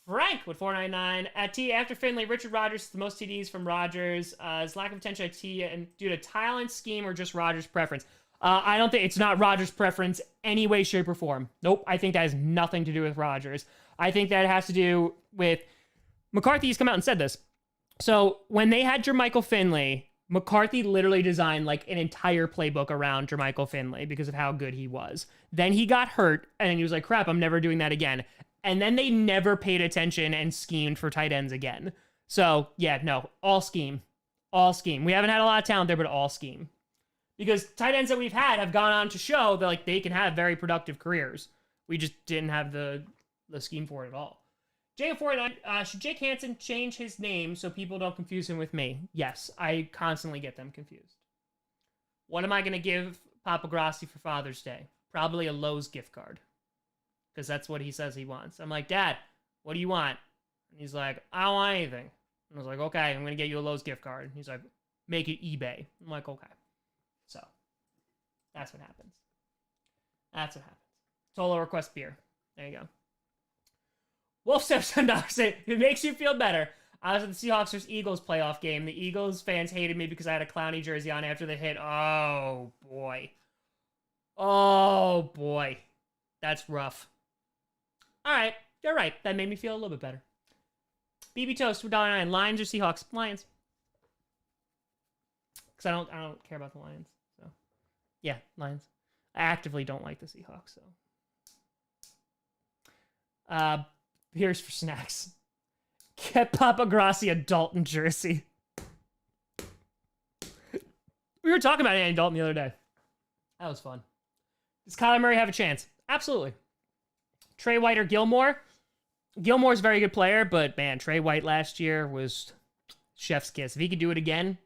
Frank with 499 at T after Finley. Richard Rodgers, the most TDs from Rodgers. His lack of attention at T and due to talent, scheme, or just Rodgers' preference. I don't think it's not Rodgers' preference any way, shape, or form. Nope, I think that has nothing to do with Rodgers. I think that has to do with McCarthy's come out and said this. So when they had Jermichael Finley, McCarthy literally designed like an entire playbook around Jermichael Finley because of how good he was. Then he got hurt, and then he was like, crap, I'm never doing that again. And then they never paid attention and schemed for tight ends again. So, yeah, no, all scheme. All scheme. We haven't had a lot of talent there, but all scheme. Because tight ends that we've had have gone on to show that like they can have very productive careers. We just didn't have the scheme for it at all. Jake49, should Jake Hansen change his name so people don't confuse him with me? Yes, I constantly get them confused. What am I going to give Papa Grossi for Father's Day? Probably a Lowe's gift card. Because that's what he says he wants. I'm like, Dad, what do you want? And he's like, I don't want anything. And I was like, okay, I'm going to get you a Lowe's gift card. And he's like, make it eBay. I'm like, okay. So, that's what happens. That's what happens. Solo request beer. There you go. Wolf Simpson say it makes you feel better. I was at the Seahawks vs. Eagles playoff game. The Eagles fans hated me because I had a Clowney jersey on after the hit. Oh, boy. Oh, boy. That's rough. All right, you're right. That made me feel a little bit better. BB Toast for $1.09. Lions or Seahawks? Lions. Because I don't care about the Lions. So, yeah, Lions. I actively don't like the Seahawks. So, here's for snacks. Get Papa Grossi a Dalton jersey. We were talking about Andy Dalton the other day. That was fun. Does Kyler Murray have a chance? Absolutely. Trey White or Gilmore? Gilmore's a very good player, but man, Trey White last year was chef's kiss. If he could do it again,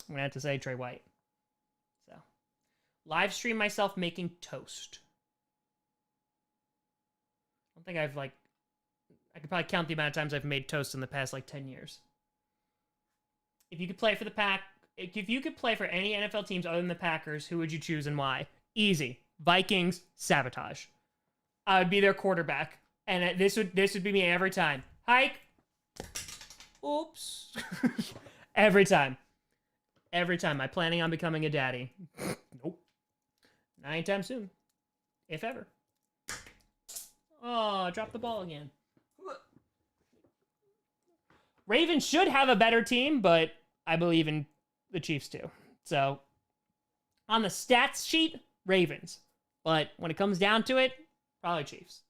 I'm going to have to say Trey White. So, live stream myself making toast. I don't think I've I could probably count the amount of times I've made toast in the past 10 years. If you could play for if you could play for any NFL teams other than the Packers, who would you choose and why? Easy. Vikings, sabotage. I would be their quarterback, and this would be me every time. Hike. Oops. Every time. Every time. I'm planning on becoming a daddy. Nope. Not anytime soon. If ever. Oh, I dropped the ball again. Ravens should have a better team, but I believe in the Chiefs too. So, on the stats sheet, Ravens. But when it comes down to it, probably Chiefs.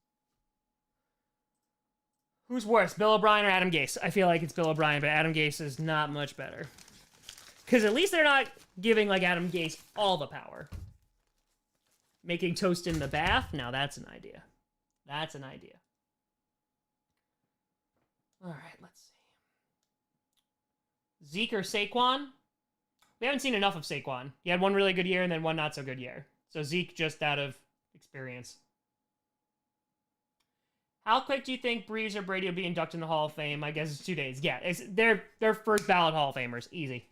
Who's worse, Bill O'Brien or Adam Gase? I feel like it's Bill O'Brien, but Adam Gase is not much better. Because at least they're not giving Adam Gase all the power. Making toast in the bath? Now that's an idea. That's an idea. All right, let's see. Zeke or Saquon? We haven't seen enough of Saquon. He had one really good year and then one not so good year. So Zeke just out of experience. How quick do you think Breeze or Brady will be inducted in the Hall of Fame? I guess it's 2 days. Yeah, they're first ballot Hall of Famers. Easy.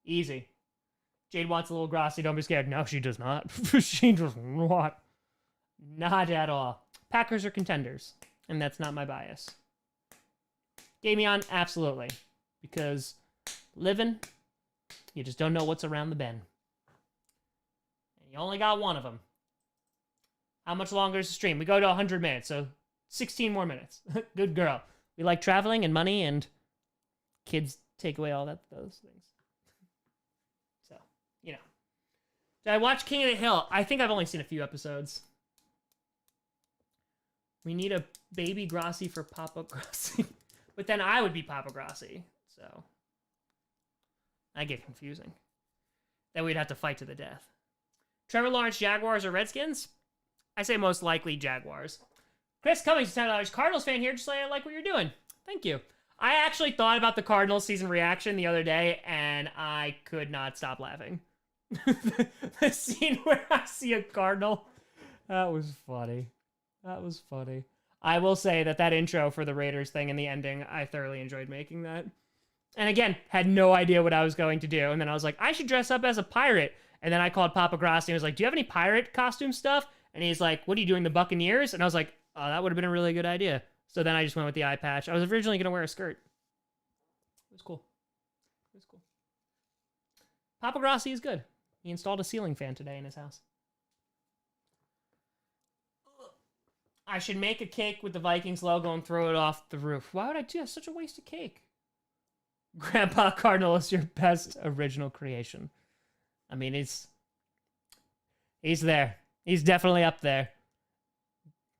Easy. Jade wants a little Grossi. Don't be scared. No, she does not. She does not. Not at all. Packers are contenders. And that's not my bias. Dameon, absolutely. Because living, you just don't know what's around the bend. And you only got one of them. How much longer is the stream? We go to 100 minutes, so 16 more minutes. Good girl. We like traveling and money, and kids take away all those things. So, you know. Did I watch King of the Hill? I think I've only seen a few episodes. We need a baby Grossi for Papa Grossi. But then I would be Papa Grossi. So, I get confusing. Then we'd have to fight to the death. Trevor Lawrence, Jaguars or Redskins? I say most likely Jaguars. Chris Cummings, $10. Cardinals fan here. Just like what you're doing. Thank you. I actually thought about the Cardinals season reaction the other day, and I could not stop laughing. The scene where I see a Cardinal. That was funny. That was funny. I will say that intro for the Raiders thing and the ending, I thoroughly enjoyed making that. And again, had no idea what I was going to do. And then I was like, I should dress up as a pirate. And then I called Papa Grossi and was like, do you have any pirate costume stuff? And he's like, what are you doing, the Buccaneers? And I was like, oh, that would have been a really good idea. So then I just went with the eye patch. I was originally going to wear a skirt. It was cool. It was cool. Papa Grossi is good. He installed a ceiling fan today in his house. I should make a cake with the Vikings logo and throw it off the roof. Why would I do that? Such a waste of cake. Grandpa Cardinal is your best original creation. I mean, he's there. He's definitely up there.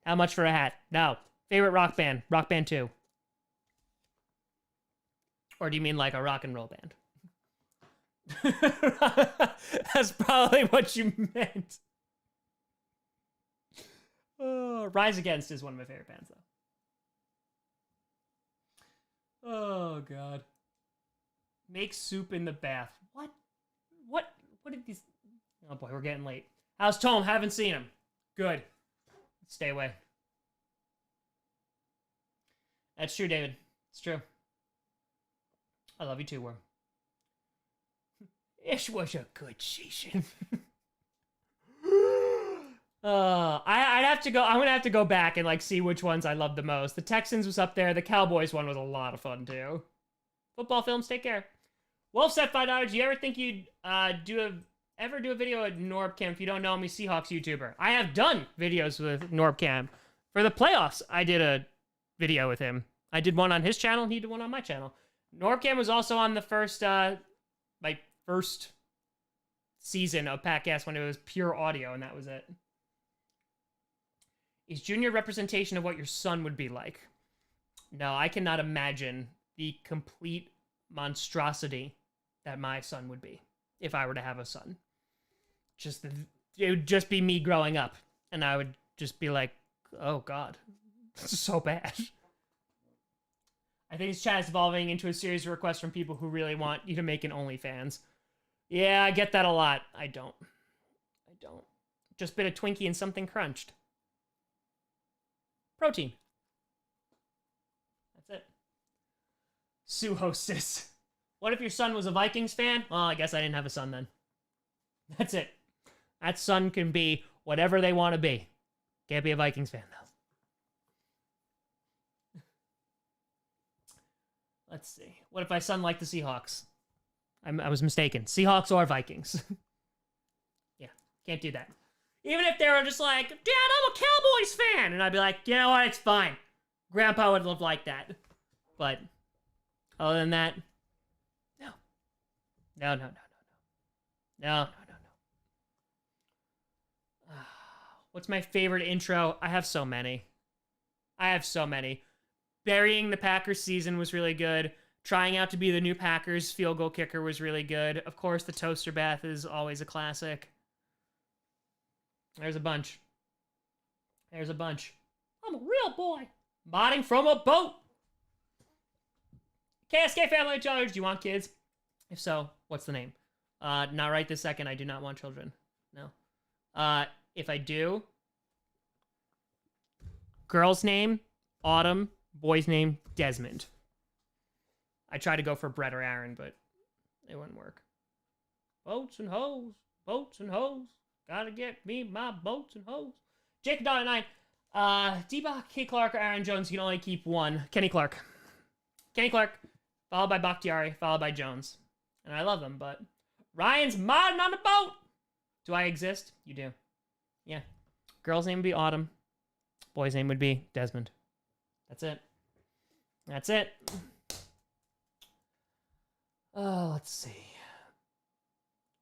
How much for a hat? No. Favorite rock band? Rock Band 2. Or do you mean like a rock and roll band? That's probably what you meant. Oh, Rise Against is one of my favorite bands, though. Oh, God. Make soup in the bath. What? What did these... Oh, boy, we're getting late. How's Tom? Haven't seen him. Good. Stay away. That's true, David. It's true. I love you too, Worm. It was a good season. I'd have to go. I'm gonna have to go back and like see which ones I loved the most. The Texans was up there. The Cowboys one was a lot of fun too. Football films, take care. Wolf set $5. Do you ever think you'd do a video at Norbcam? If you don't know him, he's Seahawks YouTuber. I have done videos with Norbcam. For the playoffs, I did a video with him. I did one on his channel, and he did one on my channel. Norbcam was also on the first season of Packast when it was pure audio, and that was it. Is Junior representation of what your son would be like? No, I cannot imagine the complete monstrosity that my son would be if I were to have a son. It would just be me growing up, and I would just be like, oh God, this is so bad. I think this chat is evolving into a series of requests from people who really want you to make an OnlyFans. Yeah, I get that a lot. I don't. Just bit of Twinkie and something crunched. Protein. That's it. Sue Hostess. What if your son was a Vikings fan? Well, I guess I didn't have a son then. That's it. That son can be whatever they want to be. Can't be a Vikings fan, though. Let's see. What if my son liked the Seahawks? I was mistaken. Seahawks or Vikings. Yeah, can't do that. Even if they were just like, Dad, I'm a Cowboys fan. And I'd be like, you know what? It's fine. Grandpa would live like that. But other than that, no. No. What's my favorite intro? I have so many. Burying the Packers season was really good. Trying out to be the new Packers field goal kicker was really good. Of course, the toaster bath is always a classic. There's a bunch. I'm a real boy. Modding from a boat. KSK family challenge. Do you want kids? If so, what's the name? Not right this second. I do not want children. No. If I do, girl's name, Autumn. Boy's name, Desmond. I tried to go for Brett or Aaron, but it wouldn't work. Boats and hoes. Gotta get me my boats and hoes. Jake.9. D-Bach, K. Clark, or Aaron Jones. You can only keep one. Kenny Clark. Followed by Bakhtiari, followed by Jones. And I love them, but Ryan's modding on the boat. Do I exist? You do. Yeah. Girl's name would be Autumn. Boy's name would be Desmond. That's it. That's it. Oh, let's see.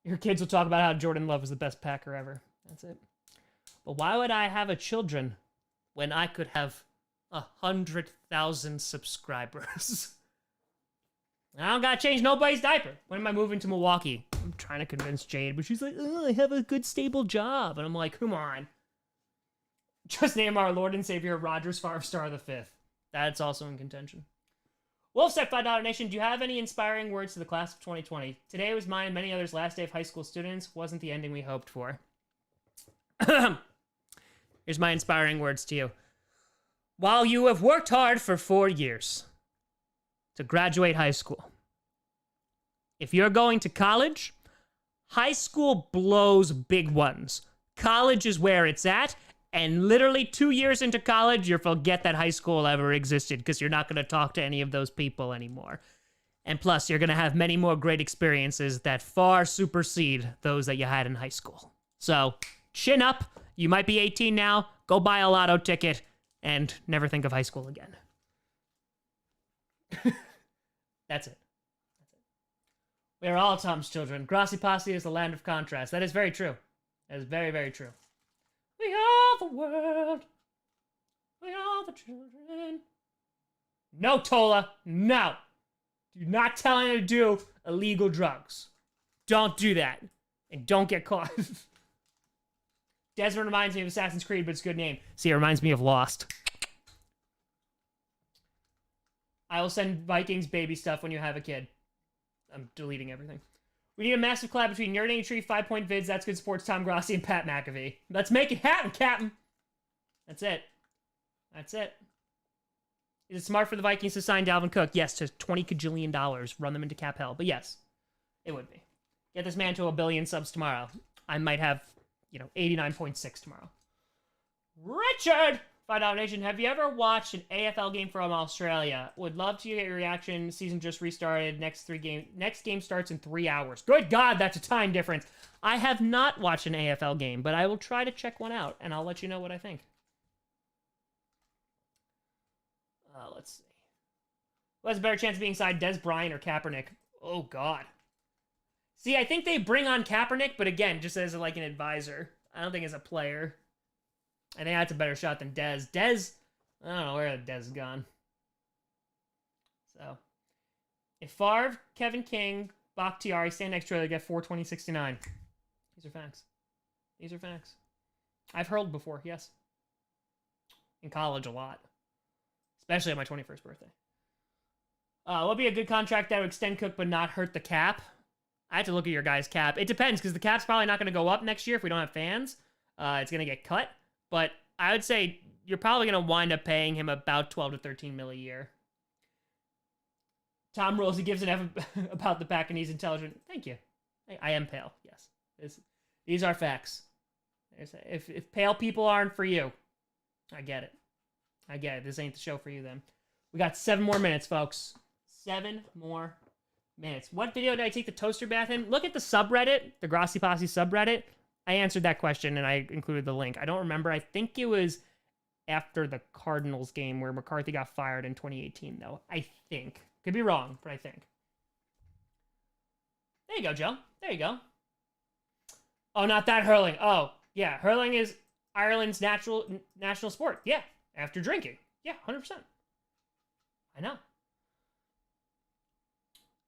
Your kids will talk about how Jordan Love was the best Packer ever. That's it. But why would I have a children when I could have 100,000 subscribers? I don't gotta change nobody's diaper. When am I moving to Milwaukee? I'm trying to convince Jade, but she's like, oh, I have a good, stable job. And I'm like, come on. Just name our Lord and Savior Rogers Favre V. That's also in contention. Wolfset $5 Nation, do you have any inspiring words to the class of 2020? Today was mine and many others' last day of high school students. Wasn't the ending we hoped for. Here's my inspiring words to you. While you have worked hard for 4 years to graduate high school, if you're going to college, high school blows big ones. College is where it's at, and literally 2 years into college, you'll forget that high school ever existed because you're not going to talk to any of those people anymore. And plus, you're going to have many more great experiences that far supersede those that you had in high school. So, chin up. You might be 18 now. Go buy a lotto ticket and never think of high school again. That's it. We are all Tom's children. Grossi Posse is the land of contrast. That is very true. That is very, very true. We are the world. We are the children. No, Tola. No. Do not tell him to do illegal drugs. Don't do that. And don't get caught. Desmond reminds me of Assassin's Creed, but it's a good name. See, it reminds me of Lost. I will send Vikings baby stuff when you have a kid. I'm deleting everything. We need a massive collab between Nerding Tree, 5-Point Vids, That's Good Sports, Tom Grossi, and Pat McAfee. Let's make it happen, Captain. That's it. That's it. Is it smart for the Vikings to sign Dalvin Cook? Yes, to $20 kajillion. Run them into cap hell. But yes, it would be. Get this man to 1 billion subs tomorrow. I might have, 89.6 tomorrow. Richard! $5 Nation, have you ever watched an AFL game from Australia? Would love to get your reaction. Season just restarted. Next game starts in 3 hours. Good God, that's a time difference. I have not watched an AFL game, but I will try to check one out, and I'll let you know what I think. Let's see. Who has a better chance of being signed, Des Bryant or Kaepernick? Oh, God. See, I think they bring on Kaepernick, but again, just as like an advisor. I don't think as a player. I think that's a better shot than Dez. Dez, I don't know where Dez has gone. So, if Favre, Kevin King, Bakhtiari stand next to each other, they get 420-69. These are facts. These are facts. I've hurled before, yes. In college a lot. Especially on my 21st birthday. What would be a good contract that would extend Cook but not hurt the cap? I have to look at your guys' cap. It depends, because the cap's probably not going to go up next year if we don't have fans. It's going to get cut. But I would say you're probably going to wind up paying him about 12 to 13 mil a year. Tom Rolls, he gives an F about the pack and he's intelligent. Thank you. I am pale, yes. These are facts. If pale people aren't for you, I get it. I get it. This ain't the show for you then. We got 7 more minutes, folks. 7 more minutes. What video did I take the toaster bath in? Look at the subreddit, the Grossi Posse subreddit. I answered that question, and I included the link. I don't remember. I think it was after the Cardinals game where McCarthy got fired in 2018, though. I think. Could be wrong, but I think. There you go, Joe. There you go. Oh, not that hurling. Oh, yeah. Hurling is Ireland's national sport. Yeah. After drinking. Yeah, 100%. I know.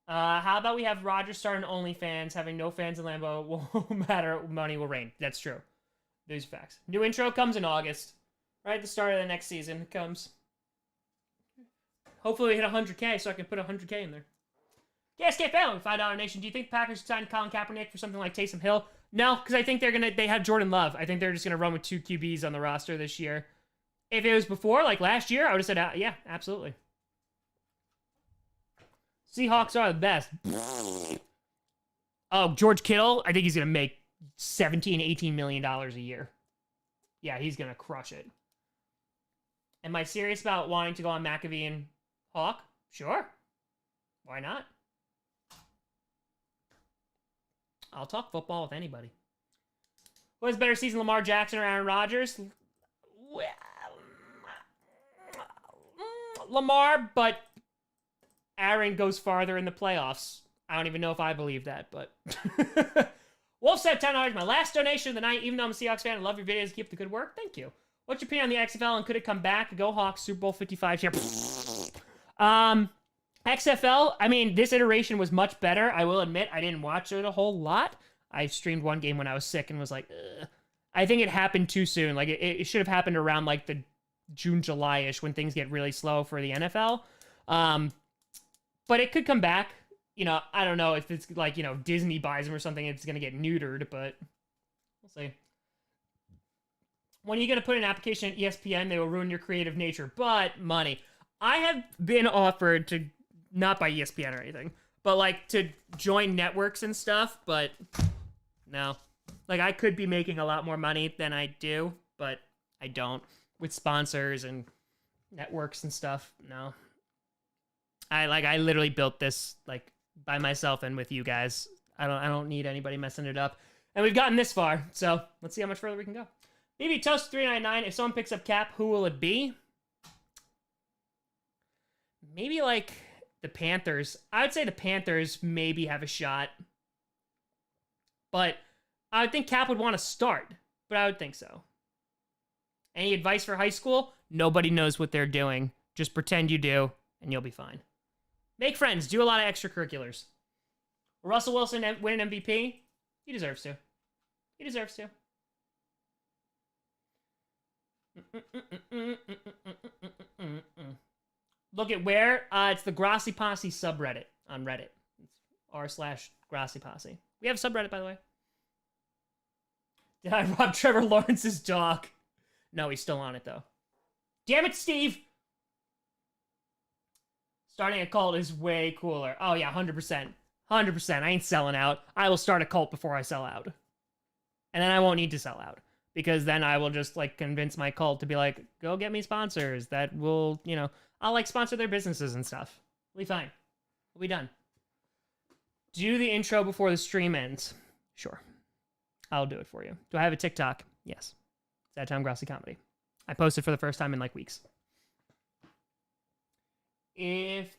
How about we have Rogers start an OnlyFans, having no fans in Lambeau won't matter, money will rain. That's true. These are facts. New intro comes in August. Right at the start of the next season it comes. Hopefully we hit 100K so I can put 100K in there. KSK Family, $5 Nation. Do you think the Packers signed Colin Kaepernick for something like Taysom Hill? No, because I think they have Jordan Love. I think they're just going to run with 2 QBs on the roster this year. If it was before, like last year, I would have said, yeah, absolutely. Seahawks are the best. Oh, George Kittle, I think he's going to make $17, $18 million a year. Yeah, he's going to crush it. Am I serious about wanting to go on McAfee and Hawk? Sure. Why not? I'll talk football with anybody. What is better season, Lamar Jackson or Aaron Rodgers? Well, Lamar, but Aaron goes farther in the playoffs. I don't even know if I believe that, but... Wolf said $10, my last donation of the night. Even though I'm a Seahawks fan, I love your videos. Keep up the good work. Thank you. What's your opinion on the XFL and could it come back? Go Hawks, Super Bowl 55 here. XFL, I mean, this iteration was much better. I will admit, I didn't watch it a whole lot. I streamed one game when I was sick and was like, ugh. I think it happened too soon. Like, it should have happened around, like, the June, July-ish when things get really slow for the NFL. But it could come back. You know, I don't know if it's, like, you know, Disney buys them or something, it's going to get neutered, but we'll see. When are you going to put an application at ESPN? They will ruin your creative nature. But money. I have been offered to, not by ESPN or anything, but, like, to join networks and stuff, but no. Like, I could be making a lot more money than I do, but I don't. With sponsors and networks and stuff, no. I literally built this, like, by myself and with you guys. I don't need anybody messing it up. And we've gotten this far, so let's see how much further we can go. BB Toast 399, if someone picks up Cap, who will it be? Maybe, like, the Panthers. I would say the Panthers maybe have a shot. But I would think Cap would want to start. But I would think so. Any advice for high school? Nobody knows what they're doing. Just pretend you do, and you'll be fine. Make friends. Do a lot of extracurriculars. Will Russell Wilson win an MVP? He deserves to. He deserves to. Look at where. It's the Grossi Posse subreddit on Reddit. It's r/Grossi Posse. We have a subreddit, by the way. Did I rob Trevor Lawrence's dog? No, he's still on it, though. Damn it, Steve! Starting a cult is way cooler. Oh, yeah, 100%. 100%. I ain't selling out. I will start a cult before I sell out. And then I won't need to sell out. Because then I will just, like, convince my cult to be like, go get me sponsors that will, you know, I'll, like, sponsor their businesses and stuff. We'll be fine. We'll be done. Do the intro before the stream ends. Sure. I'll do it for you. Do I have a TikTok? Yes. Sad Time Grossi Comedy. I posted for the first time in, like, weeks. If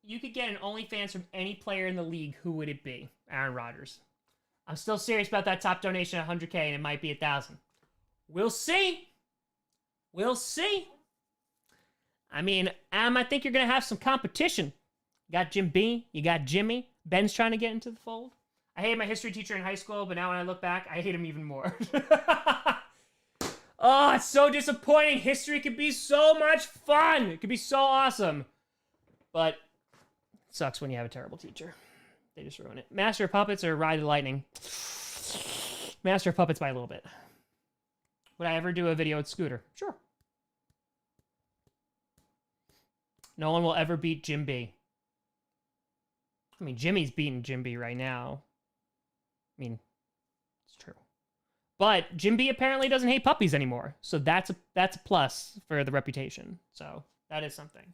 you could get an OnlyFans from any player in the league, who would it be? Aaron Rodgers. I'm still serious about that top donation at 100K, and it might be 1,000. We'll see. We'll see. I mean, I think you're going to have some competition. You got Jim B. You got Jimmy. Ben's trying to get into the fold. I hated my history teacher in high school, but now when I look back, I hate him even more. Oh, it's so disappointing. History could be so much fun. It could be so awesome. But it sucks when you have a terrible teacher. They just ruin it. Master of Puppets or Ride the Lightning? Master of Puppets by a little bit. Would I ever do a video with Scooter? Sure. No one will ever beat Jim B. I mean, Jimmy's beating Jim B right now. I mean, it's true. But Jim B apparently doesn't hate puppies anymore. So that's a plus for the reputation. So that is something.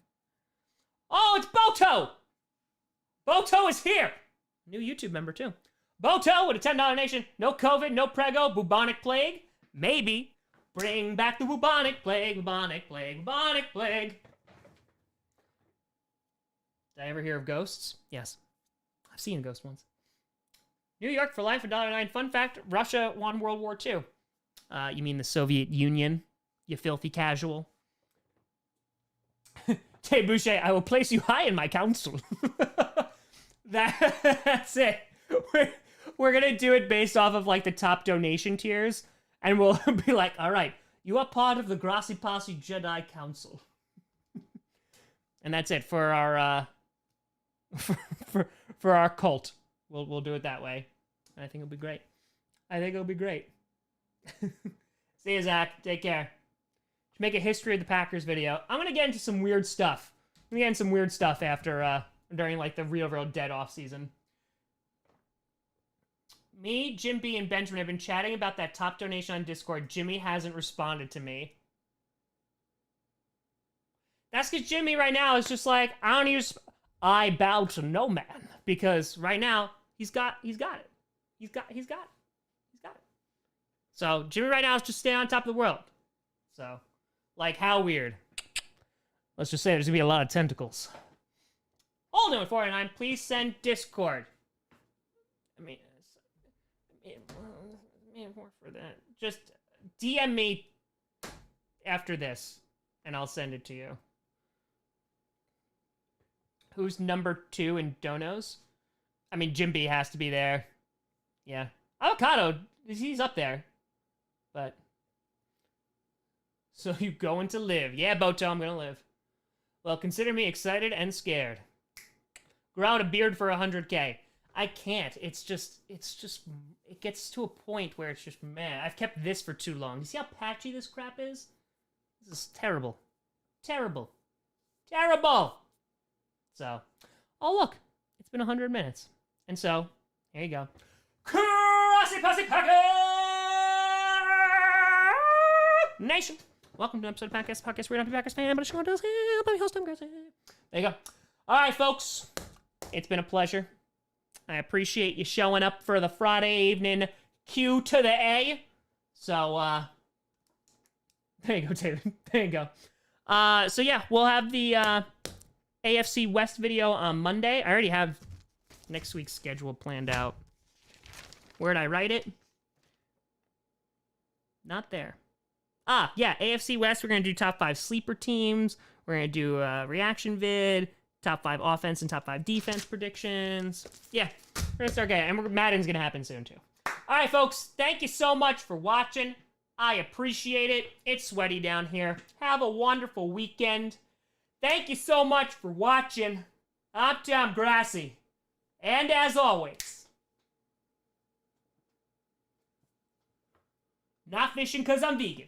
Oh, it's Boto! Boto is here! New YouTube member, too. Boto with a $10 donation. No COVID, no prego, bubonic plague. Maybe. Bring back the bubonic plague, bubonic plague, bubonic plague. Did I ever hear of ghosts? Yes. I've seen a ghost once. New York for life, $1.09. Fun fact, Russia won World War II. You mean the Soviet Union, you filthy casual? Tay Boucher, I will place you high in my council. That's it. We're going to do it based off of, like, the top donation tiers. And we'll be like, all right, you are part of the Grossi Posse Jedi Council. And that's it for our, for our cult. We'll do it that way. I think it'll be great. I think it'll be great. See you, Zach. Take care. To make a history of the Packers video, I'm going to get into some weird stuff. I'm going to get into some weird stuff after, during, like, the real dead off season. Me, Jim B, and Benjamin have been chatting about that top donation on Discord. Jimmy hasn't responded to me. That's because Jimmy right now is just like, I don't even... I bow to no man. Because right now, he's got it. He's got it. So, Jimmy right now is just staying on top of the world. So, like, how weird. Let's just say there's gonna be a lot of tentacles. Hold on, 49. Please send Discord. I mean, more for that. Just DM me after this, and I'll send it to you. Who's number 2 in donos? I mean, Jim B has to be there. Yeah. Avocado, he's up there. But. So you going to live. Yeah, Boto, I'm gonna live. Well, consider me excited and scared. Grow out a beard for 100K. I can't. It gets to a point where it's just, man, I've kept this for too long. You see how patchy this crap is? This is terrible. Terrible. Terrible! So, oh look, it's been 100 minutes. And so, here you go. Grossi Posse Packast Nation! Welcome to an episode of Podcast where you're not a Packers fan, but a show does help. I'm host, I'm Grossi. There you go. Alright, folks. It's been a pleasure. I appreciate you showing up for the Friday evening Q to the A. So, there you go, Taylor. There you go. So yeah, we'll have the, AFC West video on Monday. I already have next week's schedule planned out. Where'd I write it? Not there. Ah, yeah, AFC West, we're going to do top 5 sleeper teams. We're going to do a reaction vid, top 5 offense and top 5 defense predictions. Yeah, we're going to start getting, and Madden's going to happen soon, too. All right, folks, thank you so much for watching. I appreciate it. It's sweaty down here. Have a wonderful weekend. Thank you so much for watching. I'm Tom Grossi. And as always, not fishing 'cause I'm vegan.